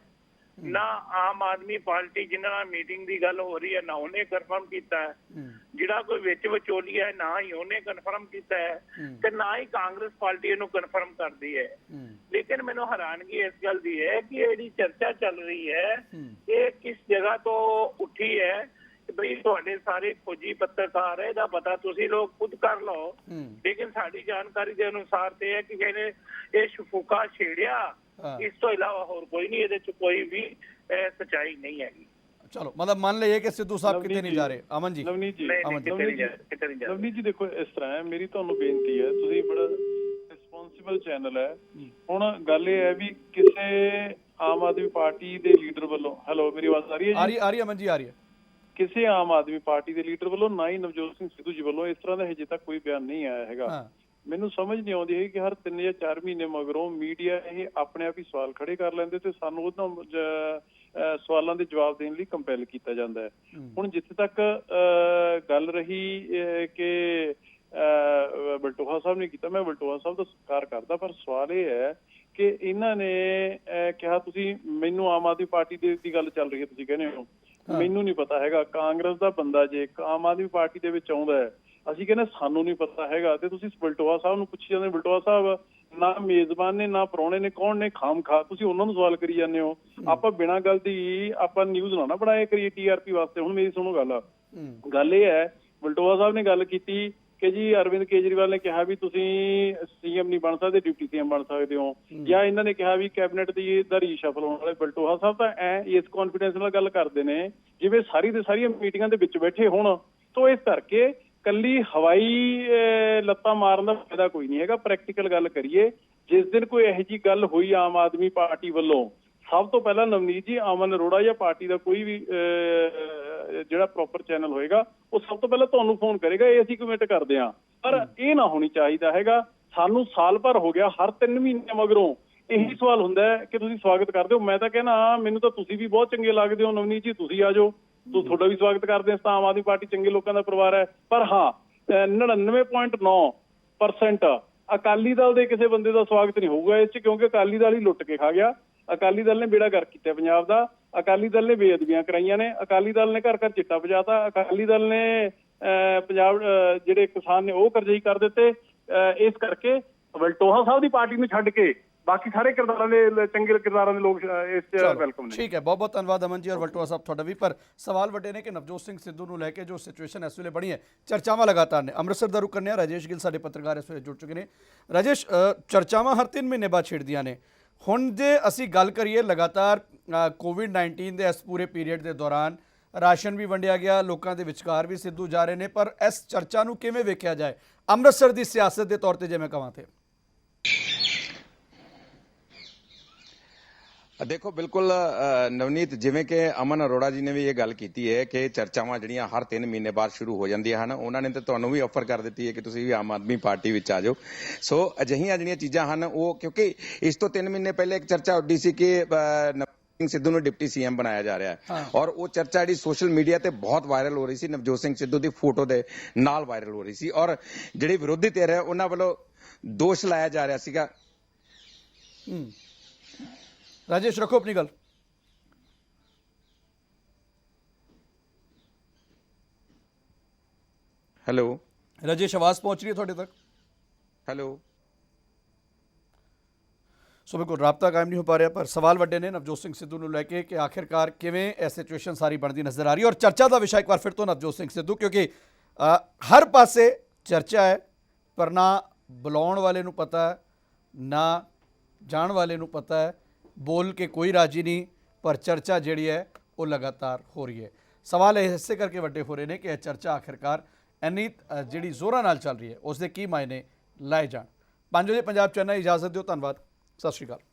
ਨਾ ਆਮ ਆਦਮੀ ਪਾਰਟੀ ਜਿਨ੍ਹਾਂ ਨਾਲ ਮੀਟਿੰਗ ਦੀ ਗੱਲ ਹੋ ਰਹੀ ਹੈ ਨਾ ਉਹਨੇ ਕਨਫਰਮ ਕੀਤਾ ਹੈ, ਜਿਹੜਾ ਕੋਈ ਵਿੱਚ ਵਿਚੋਲੀਆ ਹੈ ਨਾ ਹੀ ਉਹਨੇ ਕਨਫਰਮ ਕੀਤਾ ਹੈ ਤੇ ਨਾ ਹੀ ਕਾਂਗਰਸ ਪਾਰਟੀ ਇਹਨੂੰ ਕਨਫਰਮ ਕਰਦੀ ਹੈ। ਲੇਕਿਨ ਮੈਨੂੰ ਹੈਰਾਨਗੀ ਇਸ ਗੱਲ ਦੀ ਹੈ ਕਿ ਇਹ ਜਿਹੜੀ ਚਰਚਾ ਚੱਲ ਰਹੀ ਹੈ ਇਹ ਕਿਸ ਜਗ੍ਹਾ ਤੋਂ ਉੱਠੀ ਹੈ। ਬਈ ਤੁਹਾਡੇ ਸਾਰੇ ਫੌਜੀ ਪੱਤਰਕਾਰ ਇਹਦਾ ਪਤਾ ਤੁਸੀਂ ਲੋਕ ਖੁਦ ਕਰ ਲਓ, ਲੇਕਿਨ ਸਾਡੀ ਜਾਣਕਾਰੀ ਦੇ ਅਨੁਸਾਰ ਤੇ ਹੈ ਕਿ ਕਹਿੰਦੇ ਇਹ ਸ਼ਫੂਕਾ ਛੇੜਿਆ, ਇਸ ਤੋਂ ਇਲਾਵਾ ਹੋਰ ਕੋਈ ਨਹੀਂ, ਇਹਦੇ ਚ ਕੋਈ ਵੀ ਸੱਚਾਈ ਨਹੀਂ ਹੈਗੀ। ਚਲੋ ਮਤਲਬ ਮੰਨ ਲਈਏ ਕਿ ਸਿੱਧੂ ਸਾਹਿਬ ਕਿਤੇ ਨਹੀਂ ਜਾ ਰਹੇ। ਅਮਨ ਜੀ, ਨਵਨੀਤ ਜੀ ਨਵਨੀਤ ਜੀ ਦੇਖੋ ਇਸ ਤਰ੍ਹਾਂ ਹੈ, ਮੇਰੀ ਤੁਹਾਨੂੰ ਬੇਨਤੀ ਹੈ, ਤੁਸੀਂ ਬੜਾ ਰਿਸਪੌਂਸਿਬਲ ਚੈਨਲ ਹੈ। ਹੁਣ ਗੱਲ ਇਹ ਹੈ ਵੀ ਕਿਸੇ ਆਮ ਆਦਮੀ ਪਾਰਟੀ ਦੇ ਲੀਡਰ ਵੱਲੋਂ, ਹੈਲੋ ਮੇਰੀ ਆਵਾਜ਼ ਆ ਰਹੀ ਹੈ ਜੀ? ਆ ਰਹੀ ਅਮਨ ਜੀ, ਆ ਰਹੀ ਹੈ। ਕਿਸੇ ਆਮ ਆਦਮੀ ਪਾਰਟੀ ਦੇ ਲੀਡਰ ਵੱਲੋਂ ਨਾ ਹੀ ਨਵਜੋਤ ਸਿੰਘ ਸਿੱਧੂ ਜੀ ਵੱਲੋਂ ਇਸ ਤਰ੍ਹਾਂ ਦਾ ਹਜੇ ਤੱਕ ਕੋਈ ਬਿਆਨ ਨਹੀਂ ਆਇਆ ਹੈਗਾ। ਮੈਨੂੰ ਸਮਝ ਨਹੀਂ ਆਉਂਦੀ ਹੈ ਕਿ ਹਰ 3 ਜਾਂ 4 ਮਹੀਨੇ ਮਗਰੋਂ ਮੀਡੀਆ ਇਹ ਆਪਣੇ ਆਪ ਹੀ ਸਵਾਲ ਖੜੇ ਕਰ ਲੈਂਦੇ ਤੇ ਸਾਨੂੰ ਉਹਨਾਂ ਸਵਾਲਾਂ ਦੇ ਜਵਾਬ ਦੇਣ ਲਈ ਕੰਪੈਲ ਕੀਤਾ ਜਾਂਦਾ ਹੈ। ਹੁਣ ਜਿੱਥੇ ਤੱਕ ਗੱਲ ਰਹੀ ਕਿ ਬਲਟੋਹਾ ਸਾਹਿਬ ਨੇ ਕੀਤਾ, ਮੈਂ ਬਲਟੋਹਾ ਸਾਹਿਬ ਦਾ ਸਤਿਕਾਰ ਕਰਦਾ, ਪਰ ਸਵਾਲ ਇਹ ਹੈ ਕਿ ਇਹਨਾਂ ਨੇ ਕਿਹਾ ਤੁਸੀਂ ਮੈਨੂੰ ਆਮ ਆਦਮੀ ਪਾਰਟੀ ਦੀ ਗੱਲ ਚੱਲ ਰਹੀ ਹੈ, ਤੁਸੀਂ ਕਹਿੰਦੇ ਹੋ ਮੈਨੂੰ ਨਹੀਂ ਪਤਾ ਹੈਗਾ। ਕਾਂਗਰਸ ਦਾ ਬੰਦਾ ਜੇ ਆਮ ਆਦਮੀ ਪਾਰਟੀ ਦੇ ਵਿੱਚ ਆਉਂਦਾ ਹੈ, ਅਸੀਂ ਕਹਿੰਦੇ ਸਾਨੂੰ ਨਹੀਂ ਪਤਾ ਹੈਗਾ, ਤੇ ਤੁਸੀਂ ਬਲਟੋਹਾ ਸਾਹਿਬ ਨੂੰ ਪੁੱਛੀ ਜਾਂਦੇ। ਬਲਟੋਹਾ ਸਾਹਿਬ ਨਾ ਮੇਜ਼ਬਾਨ ਨੇ ਨਾ ਪ੍ਰਾਹੁਣੇ ਨੇ, ਕੌਣ ਨੇ ਖਾਮ ਖਾ ਤੁਸੀਂ ਉਹਨਾਂ ਨੂੰ ਸਵਾਲ ਕਰੀ ਜਾਂਦੇ ਹੋ। ਆਪਾਂ ਬਿਨਾਂ ਗੱਲ ਦੀ ਆਪਾਂ ਨਿਊਜ਼ ਨਾ ਬਣਾਇਆ ਕਰੀਏ TRP ਵਾਸਤੇ। ਹੁਣ ਮੇਰੀ ਸੁਣੋ ਗੱਲ ਇਹ ਹੈ, ਬਲਟੋਹਾ ਸਾਹਿਬ ਨੇ ਗੱਲ ਕੀਤੀ ਕਿ ਜੀ ਅਰਵਿੰਦ ਕੇਜਰੀਵਾਲ ਨੇ ਕਿਹਾ ਵੀ ਤੁਸੀਂ CM ਨਹੀਂ ਬਣ ਸਕਦੇ, ਡਿਪਟੀ CM ਬਣ ਸਕਦੇ ਹੋ, ਜਾਂ ਇਹਨਾਂ ਨੇ ਕਿਹਾ ਵੀ ਕੈਬਨਿਟ ਦਾ ਰੀਸ਼ਫਲ ਹੋਣ ਵਾਲੇ। ਬਲਟੋਹਾ ਸਾਹਿਬ ਤਾਂ ਇਸ ਕੌਨਫੀਡੈਂਸ ਨਾਲ ਗੱਲ ਕਰਦੇ ਨੇ ਜਿਵੇਂ ਸਾਰੀ ਦੇ ਸਾਰੀਆਂ ਮੀਟਿੰਗਾਂ ਦੇ ਵਿੱਚ ਬੈਠੇ ਹੋਣ। ਤੋਂ ਇਸ ਕਰਕੇ ਕੱਲੀ ਹਵਾਈ ਲੱਤਾਂ ਮਾਰਨ ਦਾ ਫਾਇਦਾ ਕੋਈ ਨਹੀਂ ਹੈਗਾ। ਪ੍ਰੈਕਟੀਕਲ ਗੱਲ ਕਰੀਏ, ਜਿਸ ਦਿਨ ਕੋਈ ਇਹੋ ਜਿਹੀ ਗੱਲ ਹੋਈ ਆਮ ਆਦਮੀ ਪਾਰਟੀ ਵੱਲੋਂ, ਸਭ ਤੋਂ ਪਹਿਲਾਂ ਨਵਨੀਤ ਜੀ ਅਮਨ ਅਰੋੜਾ ਜਾਂ ਪਾਰਟੀ ਦਾ ਕੋਈ ਵੀ ਜਿਹੜਾ ਪ੍ਰੋਪਰ ਚੈਨਲ ਹੋਏਗਾ ਉਹ ਸਭ ਤੋਂ ਪਹਿਲਾਂ ਤੁਹਾਨੂੰ ਫੋਨ ਕਰੇਗਾ, ਇਹ ਅਸੀਂ ਕਮਿਟ ਕਰਦੇ ਹਾਂ। ਪਰ ਇਹ ਨਾ ਹੋਣੀ ਚਾਹੀਦਾ ਹੈਗਾ। ਸਾਨੂੰ ਸਾਲ ਭਰ ਹੋ ਗਿਆ, ਹਰ 3 ਮਹੀਨੇ ਮਗਰੋਂ ਇਹੀ ਸਵਾਲ ਹੁੰਦਾ ਹੈ ਕਿ ਤੁਸੀਂ ਸਵਾਗਤ ਕਰਦੇ ਹੋ। ਮੈਂ ਤਾਂ ਕਹਿਣਾ ਮੈਨੂੰ ਤਾਂ ਤੁਸੀਂ ਵੀ ਬਹੁਤ ਚੰਗੇ ਲੱਗਦੇ ਹੋ ਨਵਨੀਤ ਜੀ, ਤੁਸੀਂ ਆ ਜਾਓ, ਤੁਹਾਡਾ ਵੀ ਸਵਾਗਤ ਕਰਦੇ ਹਾਂ। ਤਾਂ ਆਮ ਆਦਮੀ ਪਾਰਟੀ ਚੰਗੇ ਲੋਕਾਂ ਦਾ ਪਰਿਵਾਰ ਹੈ। ਪਰ ਹਾਂ 99.9% ਅਕਾਲੀ ਦਲ ਦੇ ਕਿਸੇ ਬੰਦੇ ਦਾ ਸਵਾਗਤ ਨਹੀਂ ਹੋਊਗਾ ਇਸ 'ਚ, ਕਿਉਂਕਿ ਅਕਾਲੀ ਦਲ ਹੀ ਲੁੱਟ ਕੇ ਖਾ ਗਿਆ। ਅਕਾਲੀ ਦਲ ਨੇ ਬੇੜਾ ਗਰਕ ਕੀਤਾ ਪੰਜਾਬ ਦਾ, ਅਕਾਲੀ ਦਲ ਨੇ ਬੇਅਦਬੀਆਂ ਕਰਾਈਆਂ ਨੇ, ਅਕਾਲੀ ਦਲ ਨੇ ਘਰ ਘਰ ਚਿੱਟਾ ਪਜਾਤਾ, ਅਕਾਲੀ ਦਲ ਨੇ ਪੰਜਾਬ ਜਿਹੜੇ ਕਿਸਾਨ ਨੇ ਉਹ ਕਰਜ਼ਈ ਕਰ ਦਿੱਤੇ। ਇਸ ਕਰਕੇ ਬਲਟੋਹਾ ਸਾਹਿਬ ਦੀ ਪਾਰਟੀ ਨੂੰ ਛੱਡ ਕੇ ਬਾਕੀ ਸਾਰੇ ਕਿਰਦਾਰਾਂ ਦੇ ਚੰਗੇ ਕਿਰਦਾਰਾਂ ਦੇ ਲੋਕ ਇਸ 'ਚ ਵੈਲਕਮ ਨੇ। ਠੀਕ ਹੈ, ਬਹੁਤ ਬਹੁਤ ਧੰਨਵਾਦ ਅਮਨ ਜੀ ਔਰ ਵਲਟੋਹਾ ਸਾਹਿਬ ਤੁਹਾਡਾ ਵੀ। ਪਰ ਸਵਾਲ ਵੱਡੇ ਨੇ ਕਿ ਨਵਜੋਤ ਸਿੰਘ ਸਿੱਧੂ ਨੂੰ ਲੈ ਕੇ ਜੋ ਸਿਚੁਏਸ਼ਨ ਇਸ ਵੇਲੇ ਬਣੀ ਹੈ, ਚਰਚਾਵਾਂ ਲਗਾਤਾਰ ਨੇ। ਅੰਮ੍ਰਿਤਸਰ ਦਾ ਰੁਕ ਕਰਨੇ ਆ, ਰਾਜੇਸ਼ ਗਿੱਲ ਸਾਡੇ ਪੱਤਰਕਾਰ ਇਸ ਵੇਲੇ ਜੁੜ ਚੁੱਕੇ ਨੇ। ਰਾਜੇਸ਼, ਚਰਚਾਵਾਂ ਹਰ 3 ਮਹੀਨੇ ਬਾਅਦ ਛਿੜਦੀਆਂ ਨੇ। ਹੁਣ ਜੇ ਅਸੀਂ ਗੱਲ ਕਰੀਏ ਲਗਾਤਾਰ COVID-19 ਦੇ ਇਸ ਪੂਰੇ ਪੀਰੀਅਡ ਦੇ ਦੌਰਾਨ ਰਾਸ਼ਨ ਵੀ ਵੰਡਿਆ ਗਿਆ, ਲੋਕਾਂ ਦੇ ਵਿਚਕਾਰ ਵੀ ਸਿੱਧੂ ਜਾ ਰਹੇ ਨੇ, ਪਰ ਇਸ ਚਰਚਾ ਨੂੰ ਕਿਵੇਂ ਵੇਖਿਆ ਜਾਏ ਅੰਮ੍ਰਿਤਸਰ ਦੀ ਸਿਆਸਤ ਦੇ ਤੌਰ ਤੇ ਜੇ ਮੈਂ ਕਹਾਂ ਤੇ? ਦੇਖੋ ਬਿਲਕੁਲ ਨਵਨੀਤ, ਜਿਵੇਂ ਕਿ ਅਮਨ ਅਰੋੜਾ ਜੀ ਨੇ ਵੀ ਇਹ ਗੱਲ ਕੀਤੀ ਹੈ ਕਿ ਚਰਚਾਵਾਂ ਜਿਹੜੀਆਂ ਹਰ 3 ਮਹੀਨੇ ਬਾਅਦ ਸ਼ੁਰੂ ਹੋ ਜਾਂਦੀਆਂ ਹਨ, ਉਹਨਾਂ ਨੇ ਤਾਂ ਤੁਹਾਨੂੰ ਵੀ ਆਫਰ ਕਰ ਦਿੱਤੀ ਹੈ ਕਿ ਤੁਸੀਂ ਵੀ ਆਮ ਆਦਮੀ ਪਾਰਟੀ ਵਿੱਚ ਆ ਜਾਓ। ਸੋ ਅਜਿਹੀਆਂ ਜਿਹੜੀਆਂ ਚੀਜ਼ਾਂ ਹਨ ਉਹ, ਕਿਉਂਕਿ ਇਸ ਤੋਂ 3 ਮਹੀਨੇ ਪਹਿਲੇ ਇੱਕ ਚਰਚਾ ਉੱਡੀ ਸੀ ਕਿ ਨਵਜੋਤ ਸਿੰਘ ਸਿੱਧੂ ਨੂੰ ਡਿਪਟੀ ਸੀਐਮ ਬਣਾਇਆ ਜਾ ਰਿਹਾ ਹੈ, ਔਰ ਉਹ ਚਰਚਾ ਜਿਹੜੀ ਸੋਸ਼ਲ ਮੀਡੀਆ ਤੇ ਬਹੁਤ ਵਾਇਰਲ ਹੋ ਰਹੀ ਸੀ, ਨਵਜੋਤ ਸਿੰਘ ਸਿੱਧੂ ਦੀ ਫੋਟੋ ਦੇ ਨਾਲ ਵਾਇਰਲ ਹੋ ਰਹੀ ਸੀ, ਔਰ ਜਿਹੜੀ ਵਿਰੋਧੀ ਧਿਰ ਹੈ ਉਹਨਾਂ ਵੱਲੋਂ ਦੋਸ਼ ਲਾਇਆ ਜਾ ਰਿਹਾ ਸੀਗਾ। राजेश रखो अपनी गल। हेलो राजेश, आवाज पहुंच रही है थोड़े तक? हेलो। सो बिल्कुल राबता कायम नहीं हो पा रहा, पर सवाल वड्डे ने नवजोत सिंह सिद्धू ਨੂੰ ਲੈ ਕੇ ਕਿ ਆਖਿਰਕਾਰ ਕਿਵੇਂ ਇਹ ਸਿਚੁਏਸ਼ਨ ਸਾਰੀ ਬਣਦੀ ਨਜ਼ਰ ਆ ਰਹੀ ਹੈ। ਔਰ ਚਰਚਾ ਦਾ ਵਿਸ਼ਾ ਇੱਕ ਵਾਰ ਫਿਰ ਤੋਂ ਨਵਜੋਤ ਸਿੰਘ ਸਿੱਧੂ, ਕਿਉਂਕਿ ਹਰ ਪਾਸੇ ਚਰਚਾ ਹੈ, ਪਰ ਨਾ ਬੁਲਾਉਣ ਵਾਲੇ ਨੂੰ ਪਤਾ ਹੈ ਨਾ ਜਾਣ ਵਾਲੇ ਨੂੰ ਪਤਾ ਹੈ। बोल के कोई राजी नहीं, पर चर्चा जिहड़ी है वो लगातार हो रही है। सवाल इसे करके वड्डे हो रहे हैं कि यह चर्चा आखिरकार इन्नी जिहड़ी जोरां नाल चल रही है उसके की मायने लाए जाण। 5 वजे पंजाब चैनल इजाजत दिओ, धन्नवाद, सत श्री अकाल।